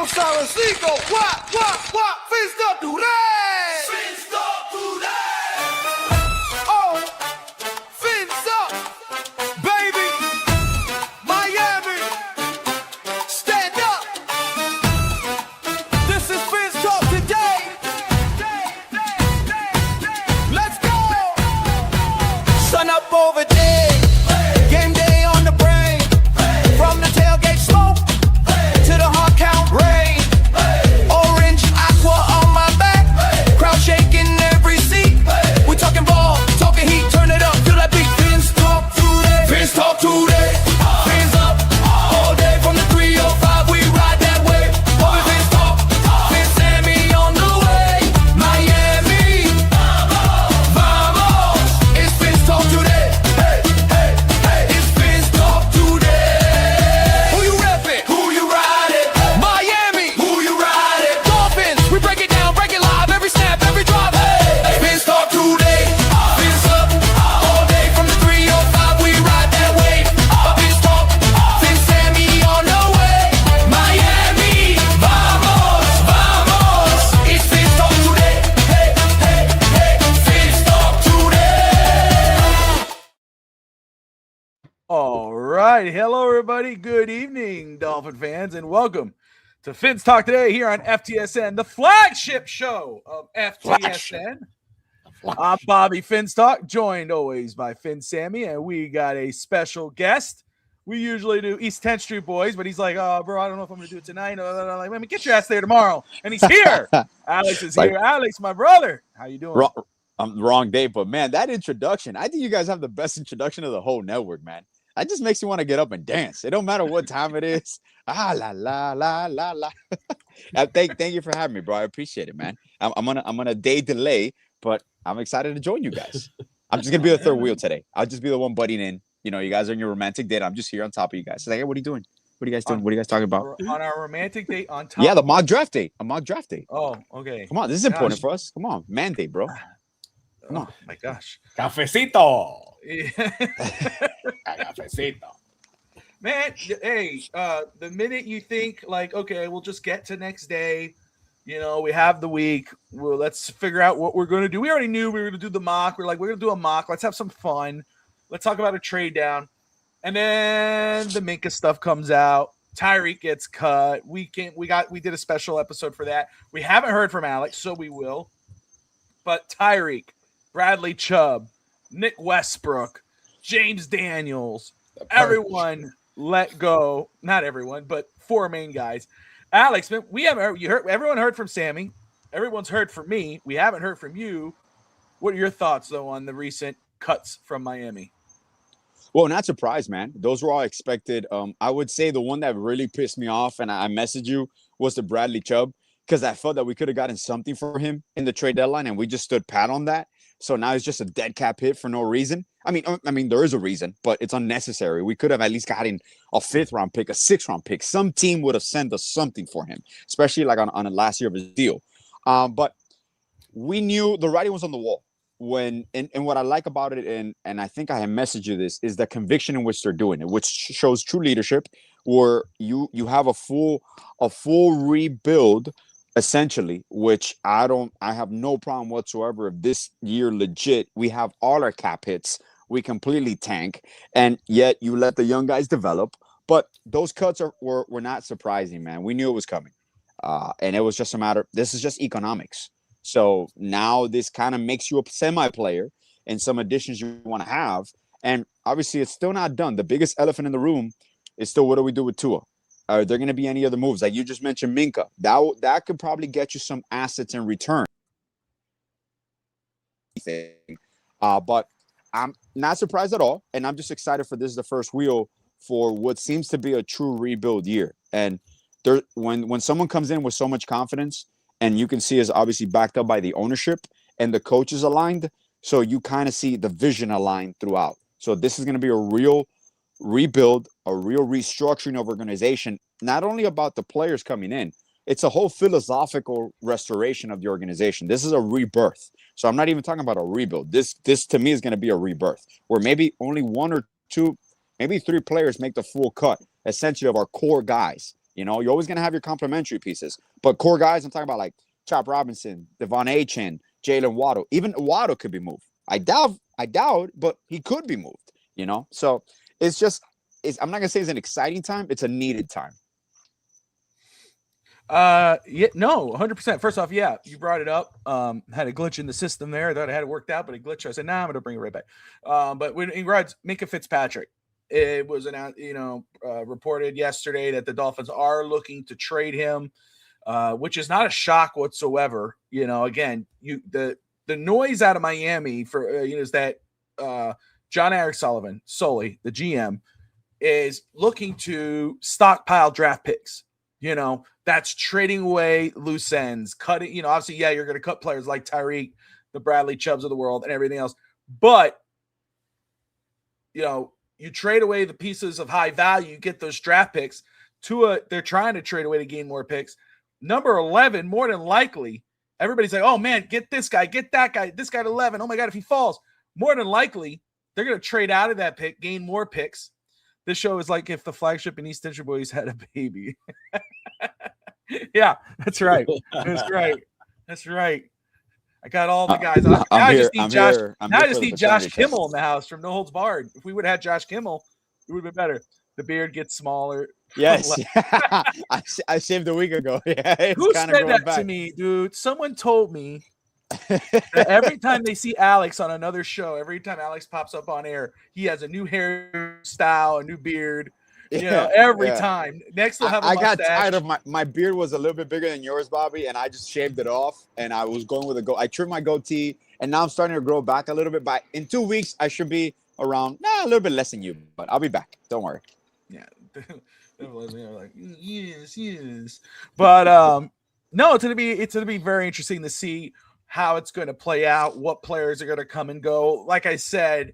Suavecito, what, fist up today! Fist up today! Oh, fins up, baby! Miami, stand up! This is Fins Talk today! Let's go! Sun up over there, game day on the brain, from the tailgate smoke to the hard count rain. Orange aqua on my back, crowd shaking every seat. We talking ball, talking heat, turn it up, feel that beat. Fins talk today, fins talk today. Fins up all day from the 305, we ride that wave. Over fins talk, Fins Sammy on the way. Miami, vamos, it's fins talk today. Hey, hey, hey, it's fins talk today. Who you reppin'? Who you riding? Miami, who you riding? Dolphins, we break it down, break it live, every snap, every drive. Hey, fins talk today. Fins up all day from the 305, we ride that wave. Fins talk, Fins Sammy on the way. Miami, vamos, vamos, it's fins talk today. Hey, hey, hey, fins talk today. All right. Hello, everybody. Good evening, Dolphin fans, and welcome to Fins Talk today here on FTSN, the flagship show of FTSN. I'm Bobby Finstock, joined always by Fin Sammy, and we got a special guest. We usually do East 10th Street Boys, but he's like, oh, bro, I don't know if I'm going to do it tonight. Like, let me get your ass there tomorrow. And he's here. Alex is Like- here. Alex, my brother. How you doing? Wrong day, but man, that introduction, I think you guys have the best introduction of the whole network, man. That just makes you want to get up and dance. It don't matter what time it is. La la la la la. Thank you for having me, bro. I appreciate it, man. I'm on a day delay, but I'm excited to join you guys. I'm just gonna be the third wheel today. I'll just be the one butting in. You know, you guys are in your romantic date. I'm just here on top of you guys. So like, hey, what are you doing? What are you guys doing? What are you guys talking about? On our romantic date on top. Yeah, the mock draft date. A mock draft date. Oh, okay. Come on, this is important for us. Come on, man date, bro. Come on. Oh, my gosh. Cafecito. Yeah. Cafecito. Man, hey, the minute you think like, okay, we'll just get to next day, you know, we have the week. Well, let's figure out what we're going to do. We already knew we were going to do the mock. We're like, we're going to do a mock. Let's have some fun. Let's talk about a trade down. And then the Minka stuff comes out. Tyreek gets cut. We did a special episode for that. We haven't heard from Alex, so we will. But Tyreek, Bradley Chubb, Nick Westbrook, James Daniels, everyone let go. Not everyone, but four main guys. Alex, man, we haven't heard. You heard. Everyone heard from Sammy. Everyone's heard from me. We haven't heard from you. What are your thoughts, though, on the recent cuts from Miami? Well, not surprised, man. Those were all expected. I would say the one that really pissed me off, and I messaged you, was the Bradley Chubb, because I felt that we could have gotten something for him in the trade deadline, and we just stood pat on that. So now it's just a dead cap hit for no reason. I mean, there is a reason, but it's unnecessary. We could have at least gotten a 5th round pick, a 6th round pick. Some team would have sent us something for him, especially like on a last year of his deal. But we knew the writing was on the wall. And what I like about it, and I think I have messaged you this, is the conviction in which they're doing it, which shows true leadership, where you have a full rebuild, essentially, which I have no problem whatsoever. If this year legit, we have all our cap hits, we completely tank, and yet you let the young guys develop. But those cuts were not surprising, man. We knew it was coming, and it was just a matter. This is just economics. So now this kind of makes you a semi-player and some additions you want to have. And obviously, it's still not done. The biggest elephant in the room is still, what do we do with Tua? Are there going to be any other moves? Like you just mentioned, Minka. That could probably get you some assets in return. But I'm not surprised at all. And I'm just excited for this, the first wheel for what seems to be a true rebuild year. And when someone comes in with so much confidence, and you can see is obviously backed up by the ownership and the coaches aligned. So you kind of see the vision aligned throughout. So this is going to be a real rebuild, a real restructuring of organization, not only about the players coming in, it's a whole philosophical restoration of the organization. This is a rebirth. So I'm not even talking about a rebuild. This to me is going to be a rebirth where maybe only one or two, maybe three players make the full cut, essentially, of our core guys. You know, you're always gonna have your complementary pieces, but core guys, I'm talking about like Chop Robinson, Devon Achin, Jalen Waddle. Even Waddle could be moved. I doubt, but he could be moved. You know, so it's just, I'm not gonna say it's an exciting time. It's a needed time. Yeah, no, 100%. First off, yeah, you brought it up. Had a glitch in the system there. I thought I had it worked out, but it glitched. I said, nah, I'm gonna bring it right back. But when in regards Minka Fitzpatrick, it was announced, reported yesterday that the Dolphins are looking to trade him, which is not a shock whatsoever. You know, again, the noise out of Miami for is that John Eric Sully, the GM, is looking to stockpile draft picks. You know, that's trading away loose ends, cutting, obviously, yeah, you're going to cut players like Tyreek, the Bradley Chubbs of the world, and everything else. But, you trade away the pieces of high value, you get those draft picks. They're trying to trade away to gain more picks. Number 11, more than likely, everybody's like, oh, man, get this guy, get that guy, this guy at 11. Oh, my God, if he falls, more than likely, they're going to trade out of that pick, gain more picks. This show is like if the flagship and East Central Boys had a baby. Yeah, that's right. That's right. That's right. I got all the guys. I just need Josh Kimmel in the house from No Holds Barred. If we would have had Josh Kimmel, it would have been better. The beard gets smaller. Yes. I saved a week ago. Yeah, who said that to me, dude? Someone told me that every time they see Alex on another show, every time Alex pops up on air, he has a new hairstyle, a new beard. Every time. Next, they'll have a mustache. I got tired of my beard was a little bit bigger than yours, Bobby, and I just shaved it off, and I was going with I trimmed my goatee, and now I'm starting to grow back a little bit. But in 2 weeks, I should be around a little bit less than you, but I'll be back. Don't worry. Yeah. Like, yes. But no, it's gonna be very interesting to see how it's going to play out, what players are going to come and go. Like I said,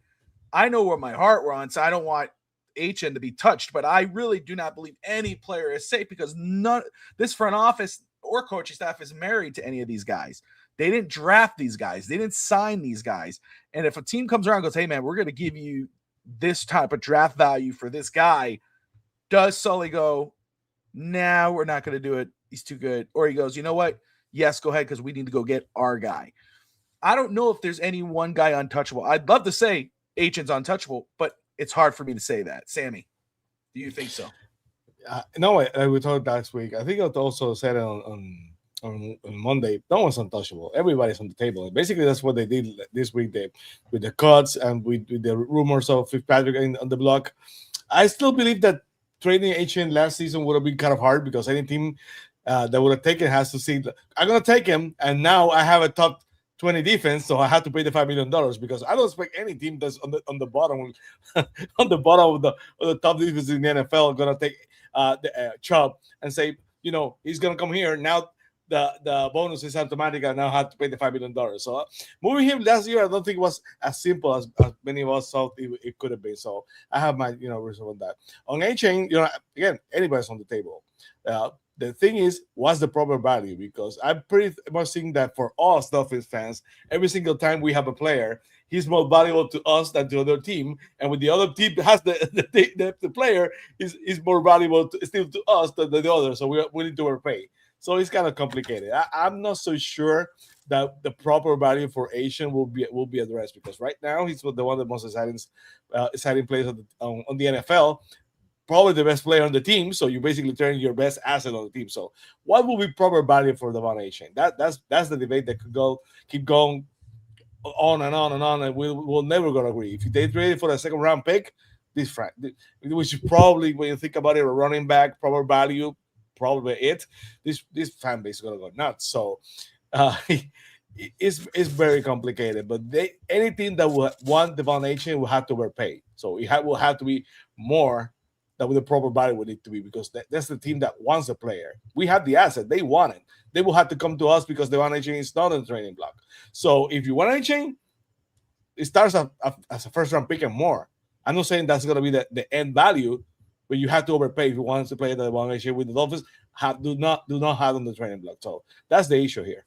I know where my heart runs. I don't want HN to be touched, but I really do not believe any player is safe because this front office or coaching staff is married to any of these guys. They didn't draft these guys. They didn't sign these guys. And if a team comes around and goes, hey, man, we're going to give you this type of draft value for this guy, does Sully go, nah, we're not going to do it. He's too good. Or he goes, you know what? Yes, go ahead because we need to go get our guy. I don't know if there's any one guy untouchable. I'd love to say HN's untouchable, but it's hard for me to say that. Sammy, do you think so? No, we talked last week. I think I also said on Monday, no one's untouchable. Everybody's on the table. Basically, that's what they did this week with the cuts and with the rumors of Fitzpatrick on the block. I still believe that trading HN last season would have been kind of hard because any team that would have taken has to see, I'm going to take him, and now I have a top 20 defense, so I had to pay the $5 million because I don't expect any team that's on the bottom on the bottom of the top defense in the NFL going to take the Chubb and say, he's going to come here. Now the bonus is automatic. I now have to pay the $5 million. So moving him last year, I don't think it was as simple as many of us thought it could have been. So I have my reason on that. On A-Chain, again, anybody's on the table. The thing is, what's the proper value? Because I'm pretty much seeing that for us Dolphins fans, every single time we have a player, he's more valuable to us than to the other team. And when the other team has the player, is more valuable still to us than the other. So we're willing to overpay. So it's kind of complicated. I'm not so sure that the proper value for Asian will be addressed because right now he's the one of the most exciting players on the NFL. Probably the best player on the team, so you basically turn your best asset on the team. So, what will be proper value for Devon Achin? That's the debate that could keep going on and on and on, and we'll never gonna agree. If they trade for a second round pick, which is probably when you think about it, a running back, proper value, probably it. This fan base is gonna go nuts. So, it's very complicated. But any team that will want Devon Achin will have to overpay. So it will have to be more. That with the proper value would need to be because that's the team that wants the player. We have the asset. They want it. They will have to come to us because the one chain is not on the training block. So if you want a chain, it starts as a first round pick and more. I'm not saying that's going to be the end value, but you have to overpay if you want to play the one chain with the Dolphins. Do not have on the training block. So that's the issue here.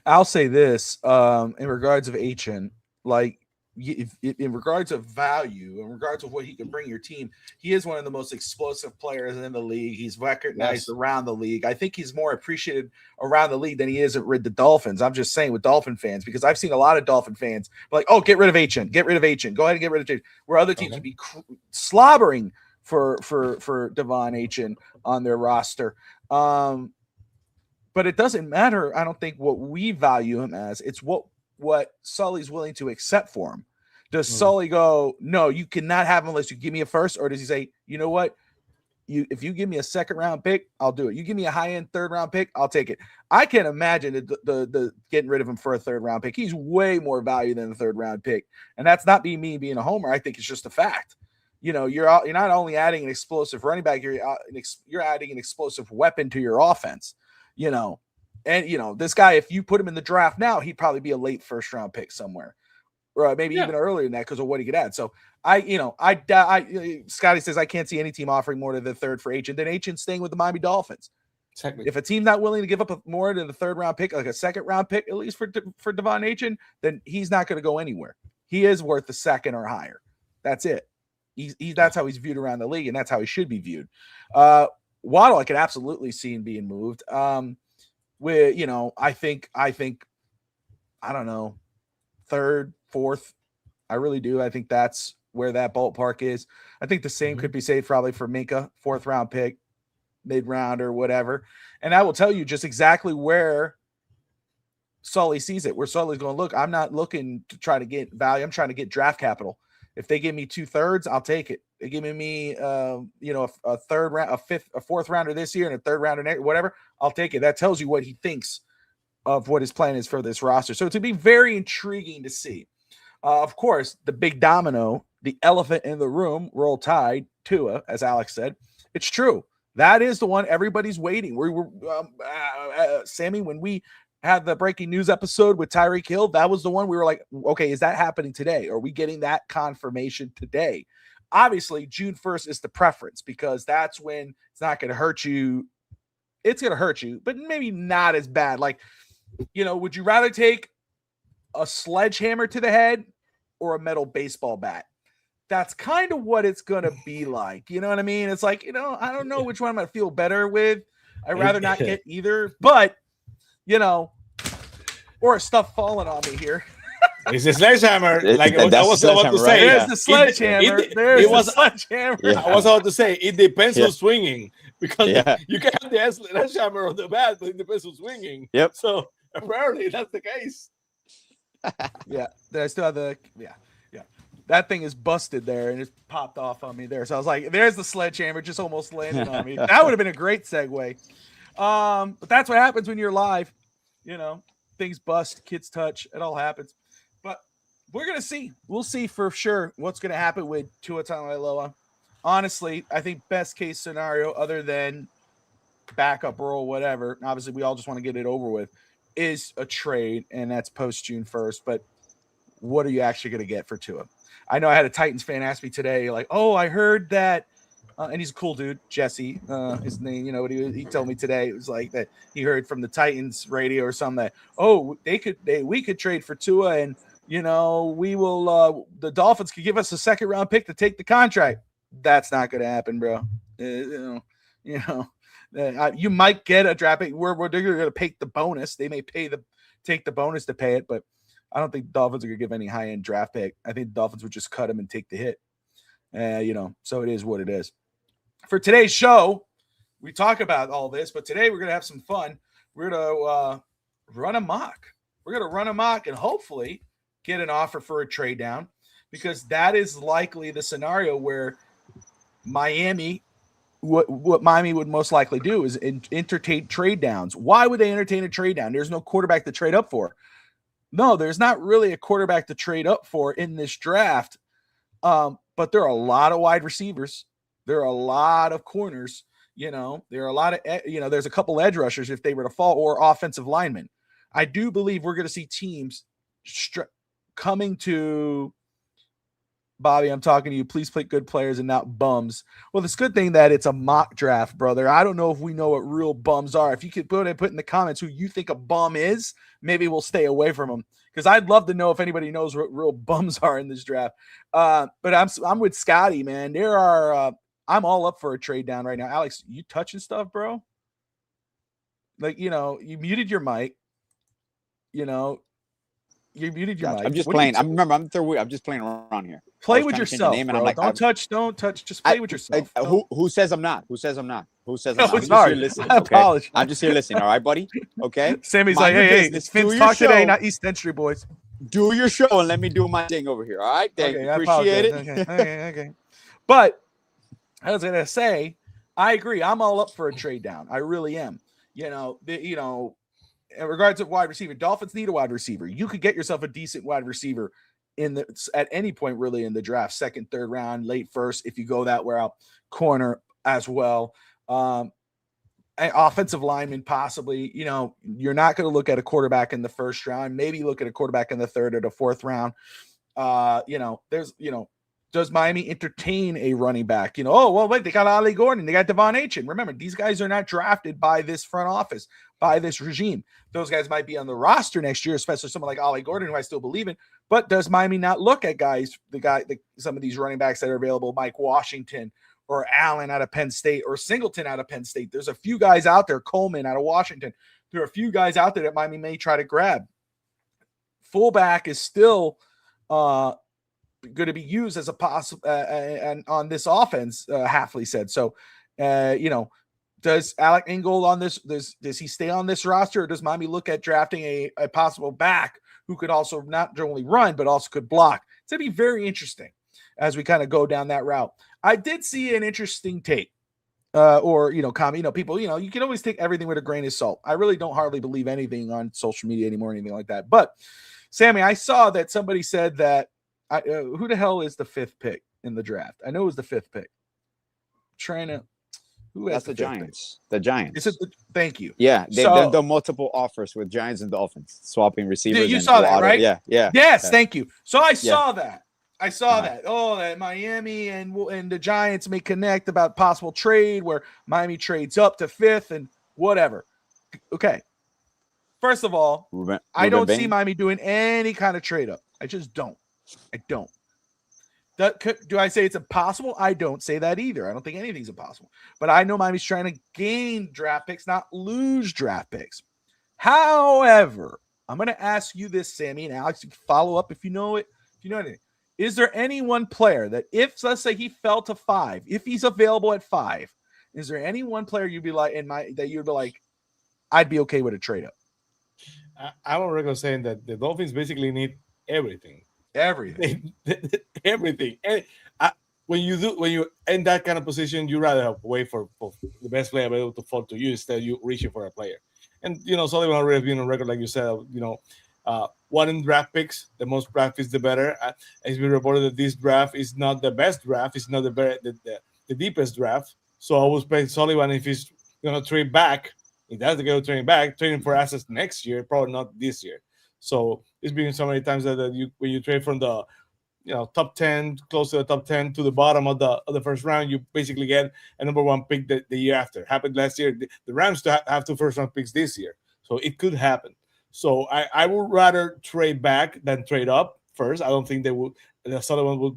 I'll say this in regards of Achin, like in regards of value, in regards of what he can bring your team, he is one of the most explosive players in the league. He's recognized around the league. I think he's more appreciated around the league than he is with the Dolphins. I'm just saying with Dolphin fans, because I've seen a lot of Dolphin fans be like, oh, get rid of Achin, get rid of Achin, go ahead and get rid of Achin, where other teams would be slobbering for Devon Achin on their roster. But it doesn't matter, I don't think, what we value him as. It's what Sully's willing to accept for him. Does Sully go, no, you cannot have him unless you give me a first? Or does he say, you know what? If you give me a second round pick, I'll do it. You give me a high end third round pick, I'll take it. I can't imagine the getting rid of him for a third round pick. He's way more value than the third round pick. And that's not me being a homer. I think it's just a fact. You know, you're not only adding an explosive running back, you're adding an explosive weapon to your offense, you know. And, you know, this guy, if you put him in the draft now, he'd probably be a late first round pick somewhere, or maybe even earlier than that because of what he could add. So Scotty says, I can't see any team offering more to the third for Achin than Achin staying with the Miami Dolphins. Exactly. If a team's not willing to give up more to the third round pick, like a second round pick, at least for Devon Achin, then he's not going to go anywhere. He is worth the second or higher. That's it. That's how he's viewed around the league, and that's how he should be viewed. Waddle, I could absolutely see him being moved. I think, I don't know, third, fourth. I really do. I think that's where that ballpark is. I think the same could be said probably for Minka, fourth round pick, mid round or whatever. And I will tell you just exactly where Sully sees it, where Sully's going, look, I'm not looking to try to get value. I'm trying to get draft capital. If they give me 2/3, I'll take it. They're giving me, a third round, a fourth rounder this year and a third rounder next, whatever. I'll take it. That tells you what he thinks of what his plan is for this roster. So to be very intriguing to see. Of course, the big domino, the elephant in the room, Roll Tide, Tua, as Alex said. It's true. That is the one everybody's waiting. We were, Sammy, when we had the breaking news episode with Tyreek Hill, that was the one we were like, okay, is that happening today? Are we getting that confirmation today? Obviously, June 1st is the preference because that's when it's not going to hurt you. It's going to hurt you, but maybe not as bad. Like, would you rather take a sledgehammer to the head or a metal baseball bat? That's kind of what it's going to be like. You know what I mean? It's like, I don't know which one I'm going to feel better with. I'd rather not get either, but, or stuff falling on me here. It's a sledgehammer. Like I was about to say. There's the sledgehammer. There's the sledgehammer. Yeah. I was about to say, it depends who's swinging. Because you can have the sledgehammer on the bat, but it depends who's swinging. Yep. So apparently that's the case. Yeah. I still have the that thing is busted there and it's popped off on me there. So I was like, there's the sledgehammer just almost landed on me. That would have been a great segue. But that's what happens when you're live. Things bust, kids touch, it all happens. But we're gonna see. We'll see for sure what's gonna happen with Tua Tagovailoa. Honestly, I think best case scenario, other than backup role, whatever. Obviously, we all just want to get it over with. Is a trade, and that's post June 1st. But what are you actually going to get for Tua? I know I had a Titans fan ask me today, like, "Oh, I heard that," and he's a cool dude, Jesse. His name, what he told me today. It was like that he heard from the Titans radio or something that, "Oh, we could trade for Tua, and we will. The Dolphins could give us a second round pick to take the contract." That's not going to happen, bro. You might get a draft pick. We're going to pay the bonus. They may take the bonus to pay it, but I don't think the Dolphins are going to give any high-end draft pick. I think the Dolphins would just cut him and take the hit. So it is what it is. For today's show, we talk about all this, but today we're going to have some fun. We're going to run a mock. We're going to run a mock and hopefully get an offer for a trade down, because that is likely the scenario where Miami, what Miami would most likely do is entertain trade downs. Why would they entertain a trade down? There's no quarterback to trade up for. No, there's not really a quarterback to trade up for in this draft. But there are a lot of wide receivers. There are a lot of corners. There are a lot of, there's a couple edge rushers if they were to fall, or offensive linemen. I do believe we're going to see teams coming to Bobby. I'm talking to you. Please pick good players and not bums. Well, it's a good thing that it's a mock draft, brother. I don't know if we know what real bums are. If you could put in the comments who you think a bum is, maybe we'll stay away from them, because I'd love to know if anybody knows what real bums are in this draft. But I'm with Scotty, man. There are I'm all up for a trade down right now. Alex, you touching stuff, bro? Like, you muted your mic. You muted your Gotcha. mic. I'm just What are you playing. I'm third. I'm just playing around here. Play with yourself, bro. Don't touch. Just play with yourself. Who says I'm not? Who says I'm not? Who says I'm Oh, not? I'm just sorry. here listening. I Okay? apologize. I'm just here listening. All right, buddy. Okay. Sammy's Mind like, your hey, business. it's Finn's Do your talk today, show. not East Century boys. Do your show and let me do my thing over here. All right. Thank you. I Appreciate it. Okay. But I was gonna say, I agree. I'm all up for a trade down. I really am. In regards to wide receiver, Dolphins need a wide receiver. You could get yourself a decent wide receiver at any point really in the draft, second, third round, late first, if you go that route, corner as well. An offensive lineman, possibly. You're not going to look at a quarterback in the first round. Maybe look at a quarterback in the third or the fourth round. Does Miami entertain a running back? Wait, they got Ali Gordon, they got Devon Achane. Remember, these guys are not drafted by this front office, by this regime. Those guys might be on the roster next year, especially someone like Ali Gordon, who I still believe in. But does Miami not look at some of these running backs that are available, Mike Washington or Allen out of Penn State or Singleton out of Penn State? There's a few guys out there, Coleman out of Washington. There are a few guys out there that Miami may try to grab. Fullback is still going to be used as a possible and on this offense, Hafley said. So, does Alec Ingold on this? Does he stay on this roster, or does Miami look at drafting a possible back who could also not only run but also could block? It's going to be very interesting as we kind of go down that route. I did see an interesting take, comment. People, you can always take everything with a grain of salt. I really don't hardly believe anything on social media anymore, anything like that. But Sammy, I saw that somebody said that. Who the hell is the fifth pick in the draft? I know it was the fifth pick. Who has That's the Giants. The Giants. Is it thank you. Yeah, they've done multiple offers with Giants and Dolphins, swapping receivers. You saw that, right? Yeah. Yes, thank you. So I saw that. That. Oh, that Miami and the Giants may connect about possible trade where Miami trades up to fifth and whatever. Okay. First of all, I don't see Miami doing any kind of trade up. I just don't. I don't. Do I say it's impossible? I don't say that either. I don't think anything's impossible. But I know Miami's trying to gain draft picks, not lose draft picks. However, I'm going to ask you this, Sammy, and Alex, you can follow up if you know it. If you know anything. Is there any one player that if, let's say, he fell to 5, if he's available at 5, is there any one player you'd be like, that you'd be like, I'd be okay with a trade up? I'm already saying that the Dolphins basically need everything. Everything. And when you're in that kind of position, you rather wait for the best player available to fall to you instead of you reaching for a player. And Sullivan already has been on record, like you said, one in draft picks, the most draft picks, the better. It's been reported that this draft is not the best draft, it's not the deepest draft. So I would expect Sullivan, if he's gonna trade back, if that's the guy trading for assets next year, probably not this year. So it's been so many times that when you trade from the top 10, close to the top 10 to the bottom of the first round, you basically get a number 1 pick the year after. Happened last year. The Rams have 2 first round picks this year, so it could happen. So I would rather trade back than trade up first. I don't think the Sullivan would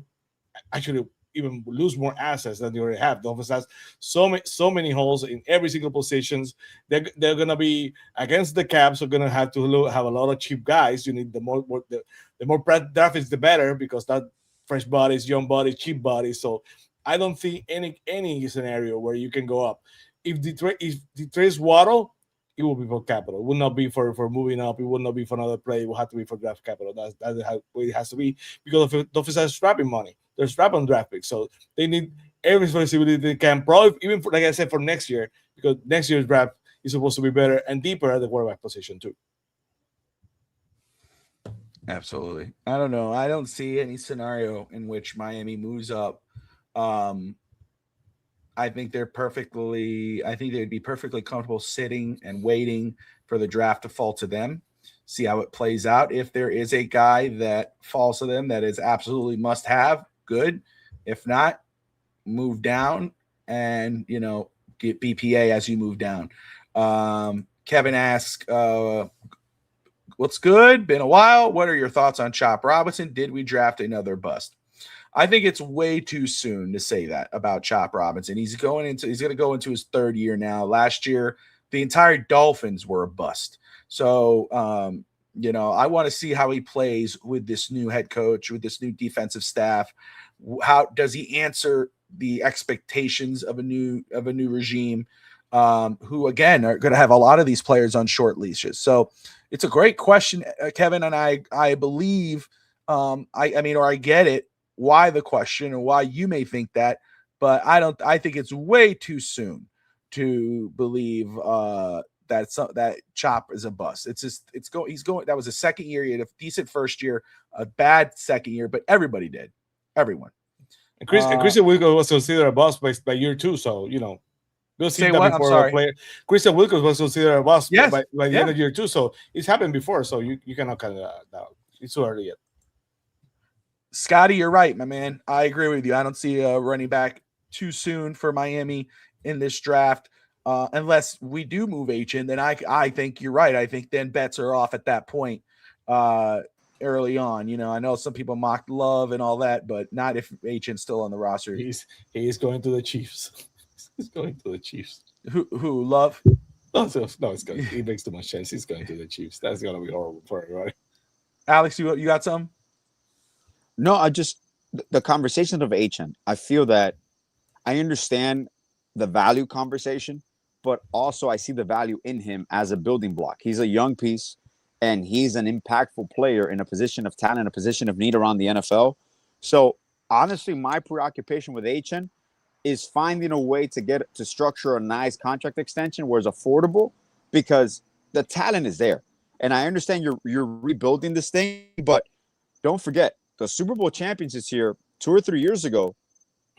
actually even lose more assets than they already have. The Dolphins has so many holes in every single positions. They're gonna be against the cap, so gonna have to have a lot of cheap guys. You need the more draft is the better, because that fresh bodies, young bodies, cheap bodies. So I don't think any scenario where you can go up. If the trades Waddle, it will be for capital. It will not be for moving up. It will not be for another play. It will have to be for draft capital. That's how it has to be, because the Dolphins have strapping money. They're strapped on draft picks, so they need every flexibility they can. Probably even like I said, for next year, because next year's draft is supposed to be better and deeper at the quarterback position too. Absolutely. I don't know. I don't see any scenario in which Miami moves up. I think they'd be perfectly comfortable sitting and waiting for the draft to fall to them. See how it plays out. If there is a guy that falls to them that is absolutely must have, good. If not, move down and get BPA as you move down. Kevin asks, What's good? Been a while. What are your thoughts on Chop Robinson? Did we draft another bust? I think it's way too soon to say that about Chop Robinson. He's going to go into his third year now. Last year, the entire Dolphins were a bust. So, I want to see how he plays with this new head coach, with this new defensive staff. How does he answer the expectations of a new regime? Who again are going to have a lot of these players on short leashes. So it's a great question, Kevin, and I believe I get it why the question and why you may think that, but I think it's way too soon to believe that Chop is a bust. He's going. That was a second year. He had a decent first year, a bad second year, but everybody did. Everyone. And Christian Wilkins was considered a bust by year 2, so we'll see that before a player. Christian Wilkins was considered a bust by the end of year 2, so it's happened before. So you cannot kind of it's too early yet. Scotty, you're right, my man. I agree with you. I don't see a running back too soon for Miami in this draft, unless we do move H-in. Then I think you're right. I think then bets are off at that point early on. I know some people mocked Love and all that, but not if H-in's still on the roster. He's going to the Chiefs. He's going to the Chiefs. Who Love? No, it's good. He makes too much sense. He's going to the Chiefs. That's gonna be horrible for everybody. Alex, you got some? No, the conversation of H-in, I feel that I understand the value conversation, but also I see the value in him as a building block. He's a young piece, and he's an impactful player in a position of talent, a position of need around the NFL. So honestly, my preoccupation with H-in is finding a way to structure a nice contract extension where it's affordable, because the talent is there. And I understand you're rebuilding this thing, but don't forget, the Super Bowl champions this year, 2 or 3 years ago,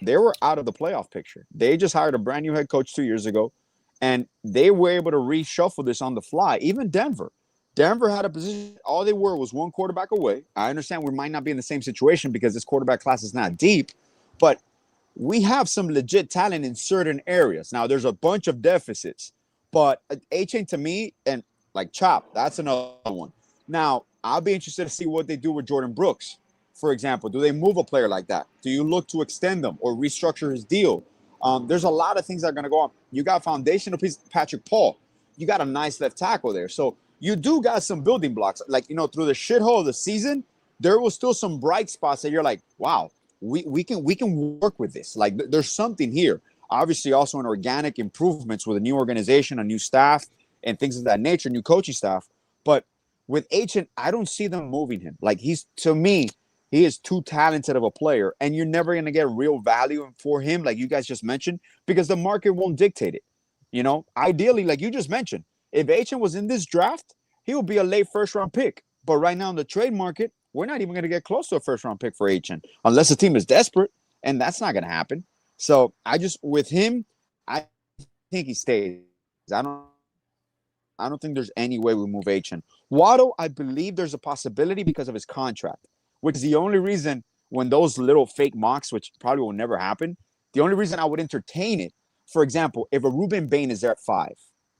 they were out of the playoff picture. They just hired a brand new head coach 2 years ago, and they were able to reshuffle this on the fly. Even Denver had a position. All they were was one quarterback away. I understand we might not be in the same situation because this quarterback class is not deep, but we have some legit talent in certain areas. Now, there's a bunch of deficits, but H-in to me, and like Chop, that's another one. Now, I'll be interested to see what they do with Jordan Brooks. For example, do they move a player like that? Do you look to extend them or restructure his deal? There's a lot of things that are going to go on. You got foundational piece, Patrick Paul. You got a nice left tackle there. So you do got some building blocks. Like, through the shithole of the season, there was still some bright spots that you're like, wow, we can work with this. Like, there's something here. Obviously, also an organic improvements with a new organization, a new staff, and things of that nature, new coaching staff. But with H-in, I don't see them moving him. Like, to me, he is too talented of a player, and you're never going to get real value for him, like you guys just mentioned, because the market won't dictate it. Ideally, like you just mentioned, if H-in was in this draft, he would be a late first-round pick. But right now in the trade market, we're not even going to get close to a first-round pick for H-in, unless the team is desperate, and that's not going to happen. So with him, I think he stays. I don't think there's any way we move H-in. Waddle, I believe there's a possibility because of his contract, which is the only reason when those little fake mocks, which probably will never happen, the only reason I would entertain it, for example, if a Ruben Bain is there at 5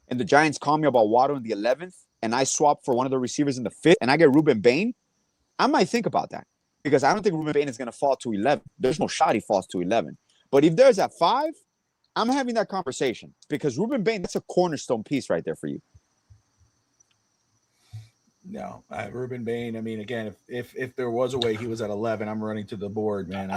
and the Giants call me about Waddle in the 11th and I swap for one of the receivers in the 5th and I get Ruben Bain, I might think about that because I don't think Ruben Bain is going to fall to 11. There's no shot he falls to 11. But if there's at 5, I'm having that conversation because Ruben Bain, that's a cornerstone piece right there for you. No, Ruben Bain. I mean, again, if there was a way he was at 11, I'm running to the board, man.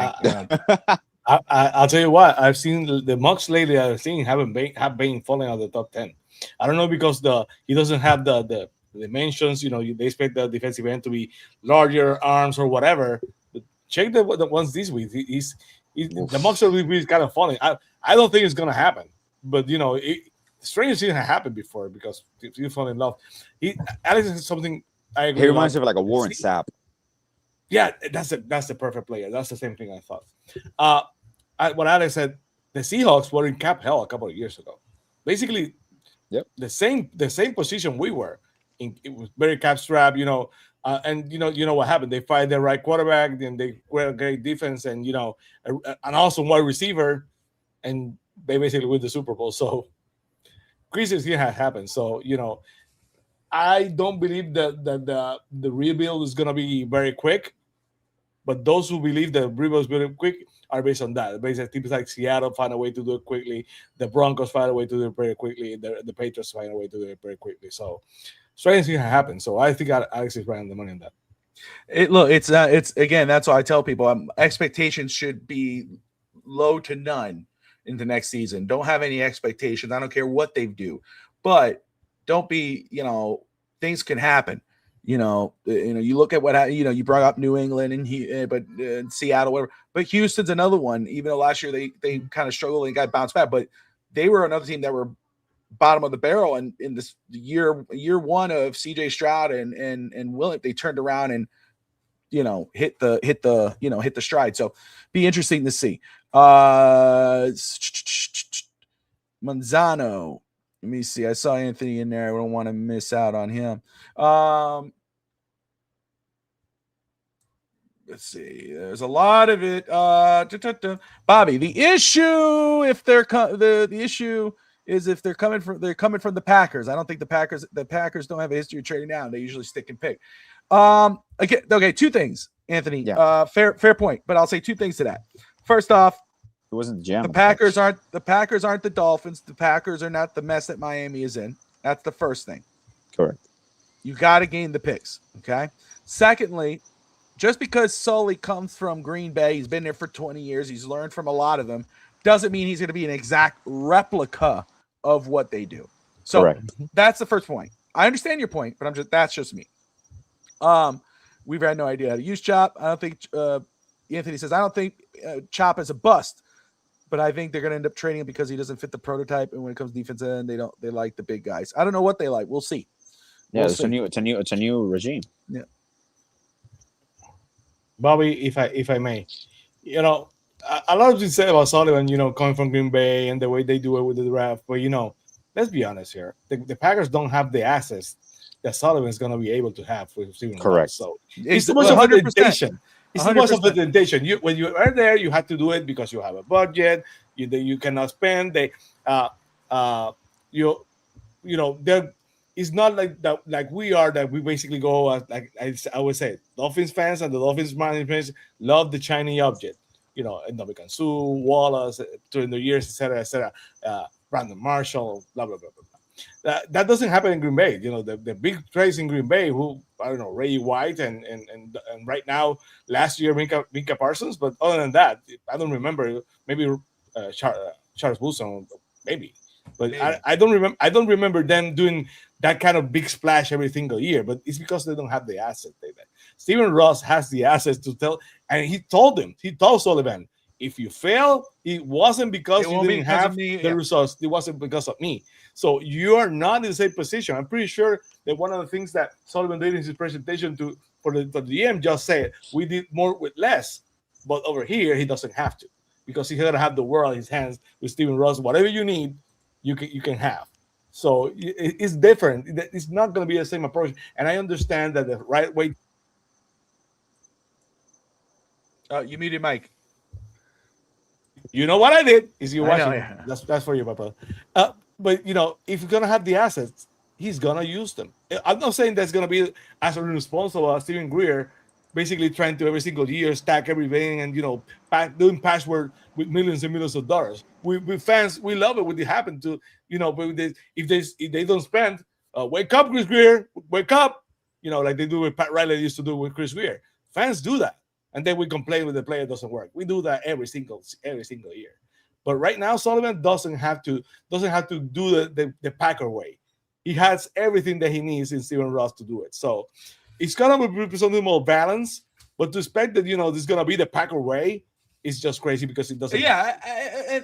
I'll tell you what. I've seen the mocks lately. I've seen have Bain falling out of the top 10. I don't know because he doesn't have the dimensions. They expect the defensive end to be larger arms or whatever. But check the ones this week. The mocks are really kind of falling. I don't think it's gonna happen, but strange things have happened before because you fall in love. Alex is something I agree. He reminds me of like a Warren Sapp. Yeah, that's the perfect player. That's the same thing I thought. What Alex said, the Seahawks were in cap hell a couple of years ago. Basically, yep, the same position we were in. It was very cap strap, and you know what happened? They fired their right quarterback, then they were a great defense, and an awesome wide receiver, and they basically win the Super Bowl. So. Crazy things have happened. So, I don't believe that the rebuild is gonna be very quick. But those who believe that rebuild is very quick are based on that. Based on teams like Seattle find a way to do it quickly, the Broncos find a way to do it very quickly, the Patriots find a way to do it very quickly. So strange things happen. So I think Alex is right on the money on that. It's again. That's why I tell people expectations should be low to none into next season. Don't have any expectations. I don't care what they do, but don't be. Things can happen. You look at what you brought up New England and Seattle, whatever. But Houston's another one. Even though last year they kind of struggled and got bounced back, but they were another team that were bottom of the barrel. And in this year one of CJ Stroud and Williams, they turned around and hit the stride. So be interesting to see. Manzano. Let me see. I saw Anthony in there. I don't want to miss out on him. Let's see. There's a lot of it. Bobby, the issue if they're the issue is if they're coming from the Packers. I don't think the Packers don't have a history of trading down. They usually stick and pick. Okay, two things, Anthony. Yeah. Fair point. But I'll say two things to that. First off, it wasn't the jam. The Packers aren't the Dolphins. The Packers are not the mess that Miami is in. That's the first thing. Correct. You got to gain the picks. Okay. Secondly, just because Sully comes from Green Bay, he's been there for 20 years. He's learned from a lot of them. Doesn't mean he's going to be an exact replica of what they do. So Correct. That's the first point. I understand your point, but that's just me. We've had no idea how to use Chop. I don't think Anthony says I don't think Chop is a bust. But I think they're going to end up trading him because he doesn't fit the prototype. And when it comes to defense end, they like the big guys. I don't know what they like. We'll see. It's a new regime. Yeah. Bobby, if I may, a lot of things said about Sullivan, coming from Green Bay and the way they do it with the draft. But let's be honest here. The Packers don't have the assets that Sullivan is going to be able to have with Steven. Correct. So it's too much of a temptation. It's too much of a temptation. When you are there, you have to do it because you have a budget. You cannot spend. It's not like that. Like we are that we basically go like I would say, Dolphins fans and the Dolphins management love the shiny object. And Ndamukong Suh, Wallace during the years, etc. Brandon Marshall, blah blah blah blah. That doesn't happen in Green Bay. The big trades in Green Bay, who I don't know, Ray White and right now last year Minka Parsons, but other than that, I don't remember. Maybe Charles Wilson, maybe, but maybe. I don't remember them doing that kind of big splash every single year. But it's because they don't have the assets. Steven Ross has the assets to tell, and he told Sullivan, if you fail, it wasn't because you didn't have the results. It wasn't because of me. So you are not in the same position. I'm pretty sure that one of the things that Sullivan did in his presentation for the DM just said, we did more with less. But over here, he doesn't have to because he's going to have the world in his hands with Steven Ross. Whatever you need, you can have. So it's different. It's not going to be the same approach. And I understand that the right way. You muted Mike. You know what I did is you watch it. Yeah. That's for you, Papa. But if you're gonna have the assets, he's gonna use them. I'm not saying that's gonna be as irresponsible as Steven Greer, basically trying to every single year stack everything and doing password with millions and millions of dollars. We fans, we love it when it happened to but if they don't spend, wake up, Chris Greer, wake up, like they do with Pat Riley used to do with Chris Greer. Fans do that. And then we complain when the player doesn't work. We do that every single year. But right now, Sullivan doesn't have to do the Packer way. He has everything that he needs in Steven Ross to do it. So it's gonna be something more balanced. But to expect that this is gonna be the Packer way is just crazy because it doesn't. Yeah,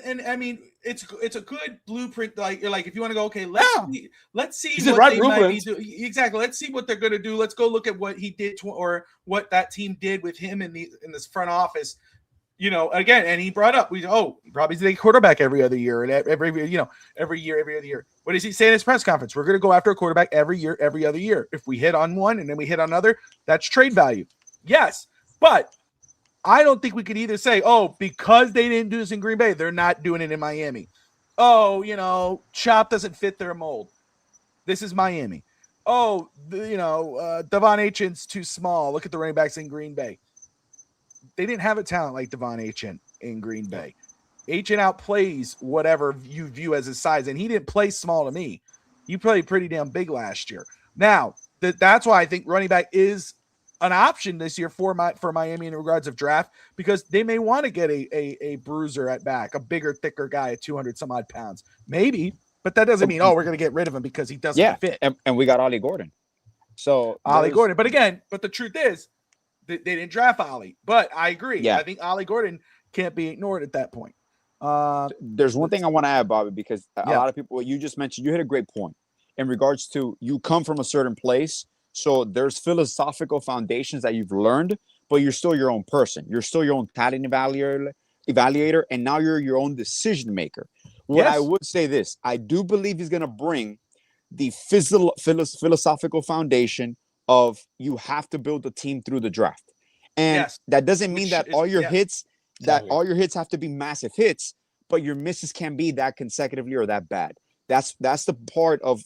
and I mean it's a good blueprint. Like if you want to go, okay, let's see it's what the right they blueprint. might be doing. Exactly. Let's see what they're gonna do. Let's go look at what he did or what that team did with him in this front office. Again, and he brought up, probably the quarterback every other year, and every other year. What does he say in his press conference? We're going to go after a quarterback every year, every other year. If we hit on one and then we hit on another, that's trade value. Yes, but I don't think we could either say, because they didn't do this in Green Bay, they're not doing it in Miami. Chop doesn't fit their mold. This is Miami. Devon Achin's too small. Look at the running backs in Green Bay. They didn't have a talent like Devon Achin in Green Bay. Achin outplays whatever you view as his size, and he didn't play small to me. He played pretty damn big last year. Now, that's why I think running back is an option this year for Miami in regards of draft, because they may want to get a bruiser at back, a bigger, thicker guy at 200 some odd pounds. Maybe, but that doesn't mean, we're going to get rid of him because he doesn't fit. And we got Ollie Gordon. So Ollie Gordon. But the truth is, they didn't draft Ollie. But I agree. Yeah. I think Ollie Gordon can't be ignored at that point. There's one thing I want to add, Bobby, because a lot of people, what you just mentioned, you hit a great point in regards to you come from a certain place. So there's philosophical foundations that you've learned, but you're still your own person. You're still your own talent evaluator, and now you're your own decision maker. What I would say this, I do believe he's going to bring the philosophical foundation of you have to build a team through the draft. And that doesn't mean that all your hits have to be massive hits, but your misses can be that consecutively or that bad. That's the part of,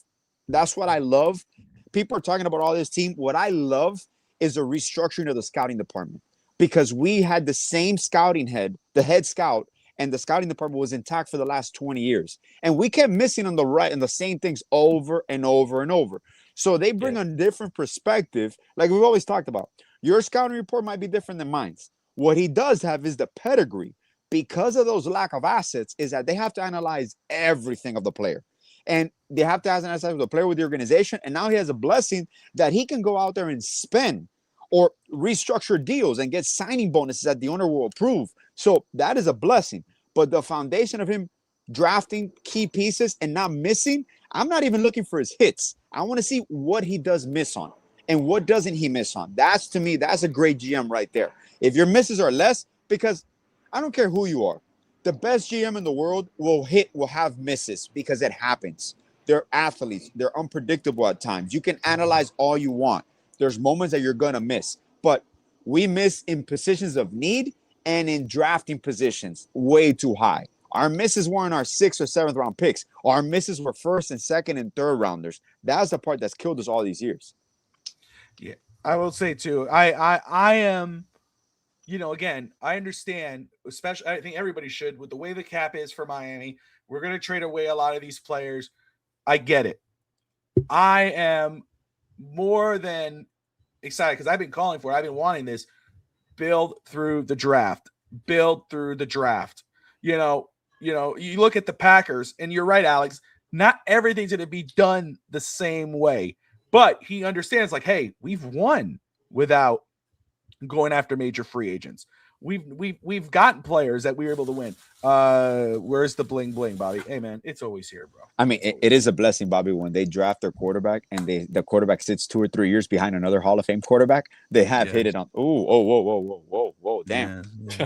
that's what I love. People are talking about all this team. What I love is the restructuring of the scouting department, because we had the same scouting head, the head scout, and the scouting department was intact for the last 20 years. And we kept missing on the right and the same things over and over and over. So they bring a different perspective. Like we've always talked about, your scouting report might be different than mine's. What he does have is the pedigree. Because of those lack of assets, is that they have to analyze everything of the player. And they have to analyze the player with the organization. And now he has a blessing that he can go out there and spend or restructure deals and get signing bonuses that the owner will approve. So that is a blessing. But the foundation of him drafting key pieces and not missing, I'm not even looking for his hits. I want to see what he does miss on and what doesn't he miss on. That's, to me, that's a great GM right there. If your misses are less, because I don't care who you are, the best GM in the world will have misses because it happens. They're athletes. They're unpredictable at times. You can analyze all you want. There's moments that you're going to miss. But we miss in positions of need and in drafting positions way too high. Our misses weren't our 6th or 7th round picks. Our misses were 1st and 2nd and 3rd rounders. That's the part that's killed us all these years. Yeah, I will say too, I am, again, I understand, especially, I think everybody should, with the way the cap is for Miami, we're going to trade away a lot of these players. I get it. I am more than excited because I've been calling for it. I've been wanting this. Build through the draft. Build through the draft. You look at the Packers, and you're right, Alex. Not everything's going to be done the same way, but he understands, like, hey, we've won without going after major free agents. We've gotten players that we were able to win. Where's the bling bling, Bobby? Hey man, it's always here, bro. I mean, it is a blessing, Bobby, when they draft their quarterback and the quarterback sits 2 or 3 years behind another Hall of Fame quarterback. They have hit it on. Whoa, damn,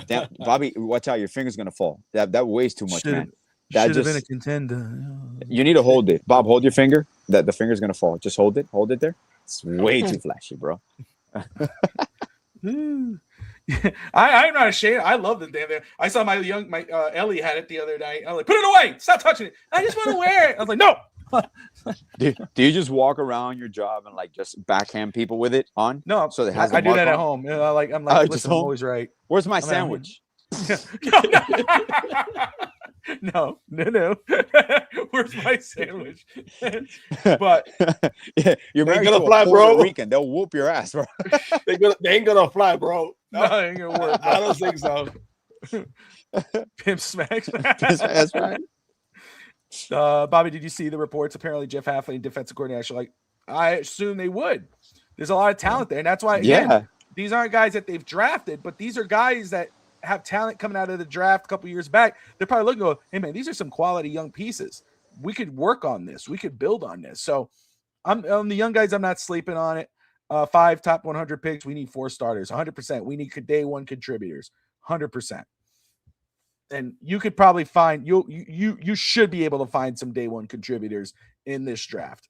damn, Bobby, watch out, your finger's gonna fall. That weighs too much, man. That should have been a contender. You need to hold it, Bob. Hold your finger. That the finger's gonna fall. Just hold it there. It's way too flashy, bro. I'm not ashamed. I love the damn thing. I saw my Ellie had it the other night. I was like, put it away. Stop touching it. I just want to wear it. I was like, no. Do you just walk around your job and like just backhand people with it on? No. So I do that at home. I'm like, listen, I'm always right. Where's my sandwich? No. Where's my sandwich? But yeah, you're gonna fly, bro. Rican. They'll whoop your ass, bro. They ain't gonna fly, bro. No, it ain't gonna work. I don't think so. Pimp smacks. That's right. Bobby, did you see the reports? Apparently, Jeff Hafley, defensive coordinator, like I assume they would. There's a lot of talent there, and that's why. Again, these aren't guys that they've drafted, but these are guys that have talent coming out of the draft a couple years back. They're probably looking, go, hey man, these are some quality young pieces. We could work on this. We could build on this. So I'm on the young guys. I'm not sleeping on it. 5 top 100 picks. We need 4 starters. 100%. We need day one contributors. 100%. And you could probably find you should be able to find some day one contributors in this draft.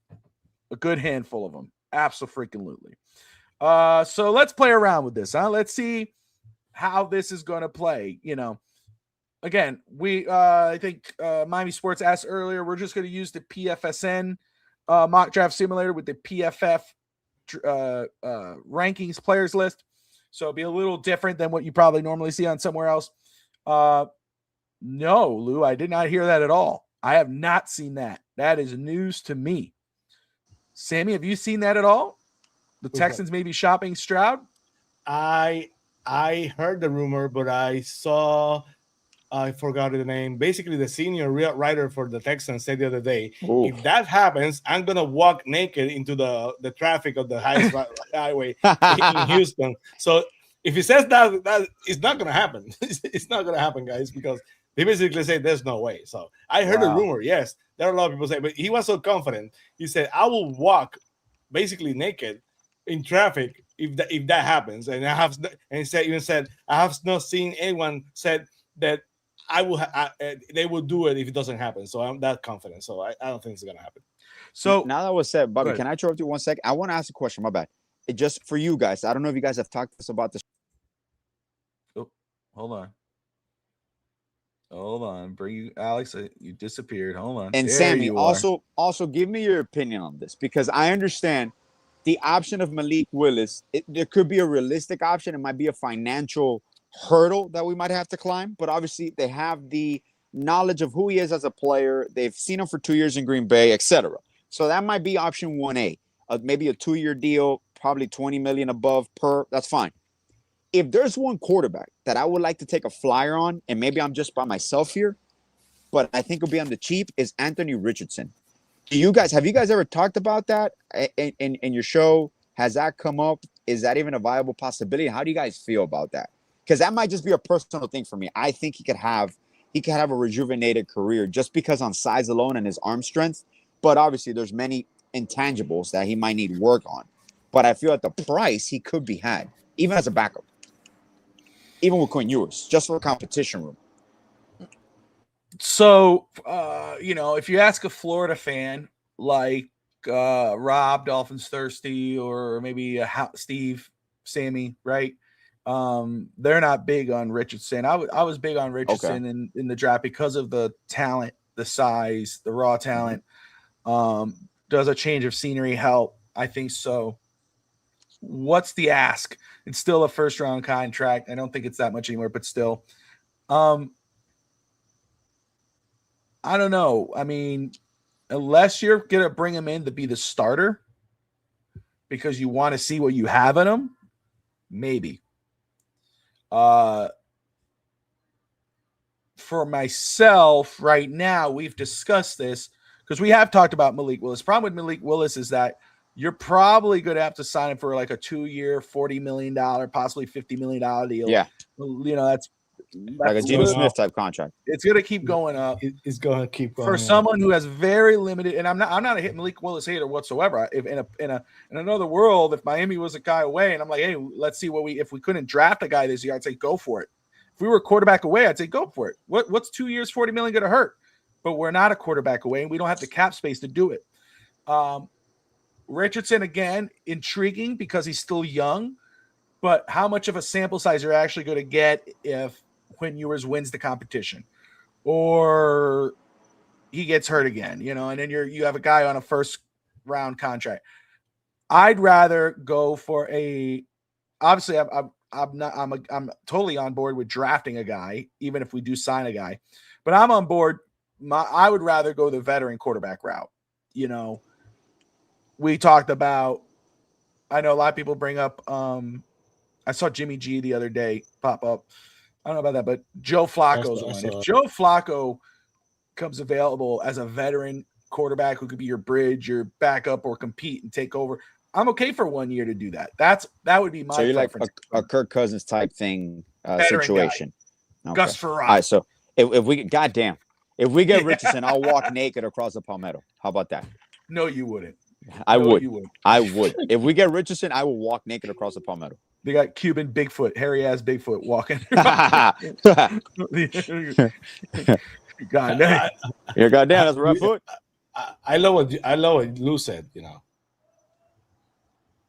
A good handful of them. Absolutely. So let's play around with this. Let's see how this is going to play. Again, I think Miami Sports asked earlier, we're just going to use the PFSN mock draft simulator with the PFF rankings players list. So it'll be a little different than what you probably normally see on somewhere else. No, Lou, I did not hear that at all. I have not seen that. That is news to me. Sammy, have you seen that at all? The Texans may be shopping Stroud? I heard the rumor, but I forgot the name. Basically, the senior writer for the Texans said the other day, if that happens, I'm gonna walk naked into the traffic of the highest highway in Houston. So if he says that it's not gonna happen. It's not gonna happen, guys, because they basically say there's no way. So I heard a rumor. Yes, there are a lot of people say, but he was so confident. He said, "I will walk basically naked in traffic if that happens." And he said, "I have not seen anyone said that they will do it if it doesn't happen." So I'm that confident. So I don't think it's gonna happen. So now that was said, Bobby, can I interrupt you 1 second? I want to ask a question. My bad. Just for you guys. I don't know if you guys have talked to us about this. Oh, hold on. Bring you, Alex. You disappeared. Hold on. And there Sammy, also give me your opinion on this, because I understand the option of Malik Willis. There could be a realistic option. It might be a financial hurdle that we might have to climb, but obviously they have the knowledge of who he is as a player. They've seen him for 2 years in Green Bay, etc. So that might be option 1A, maybe a 2-year deal, probably 20 million above per. That's fine. If there's one quarterback that I would like to take a flyer on, and maybe I'm just by myself here, but I think it'll be on the cheap, is Anthony Richardson. Have you guys ever talked about that in your show? Has that come up? Is that even a viable possibility? How do you guys feel about that? Because that might just be a personal thing for me. I think he could have a rejuvenated career just because on size alone and his arm strength. But obviously, there's many intangibles that he might need work on. But I feel at the price he could be had, even as a backup, even with Quinn Ewers, just for a competition room. So, if you ask a Florida fan like Rob Dolphins Thirsty or maybe Steve, Sammy, right? They're not big on Richardson. I was big on Richardson in the draft because of the talent, the size, the raw talent. Does a change of scenery help? I think so. What's the ask? It's still a first round contract. I don't think it's that much anymore, but still. I don't know. I mean, unless you're going to bring him in to be the starter because you want to see what you have in him, maybe. For myself right now, we've discussed this because we have talked about Malik Willis. Problem with Malik Willis is that you're probably going to have to sign him for like a 2-year, $40 million, possibly $50 million deal. Yeah. That's like a Geno Smith type contract. It's going to keep going up. It's going to keep going for up. someone who has very limited. And I'm not a Malik Willis hater whatsoever. If in another world, if Miami was a guy away, and I'm like, hey, let's see if we couldn't draft a guy this year, I'd say go for it. If we were a quarterback away, I'd say go for it. What's 2 years, $40 million going to hurt? But we're not a quarterback away, and we don't have the cap space to do it. Richardson, again, intriguing because he's still young, but how much of a sample size you're actually going to get if Quinn Ewers wins the competition or he gets hurt again, and then you have a guy on a first round contract. I'd rather go for obviously I'm totally on board with drafting a guy, even if we do sign a guy, but I'm on board. I would rather go the veteran quarterback route. We talked about, I know a lot of people bring up, I saw Jimmy G the other day pop up. I don't know about that, but Joe Flacco's one. If Joe Flacco comes available as a veteran quarterback who could be your bridge, your backup, or compete and take over, I'm okay for 1 year to do that. That would be my. So you're preference. like a Kirk Cousins type thing situation. Okay. Gus Farrar. All right, so if we get Richardson, I'll walk naked across the Palmetto. How about that? No, you wouldn't. I would. If we get Richardson, I will walk naked across the Palmetto. They got Cuban Bigfoot, hairy ass Bigfoot walking. God damn. You're goddamn, that's a rough foot. I love what Lou said,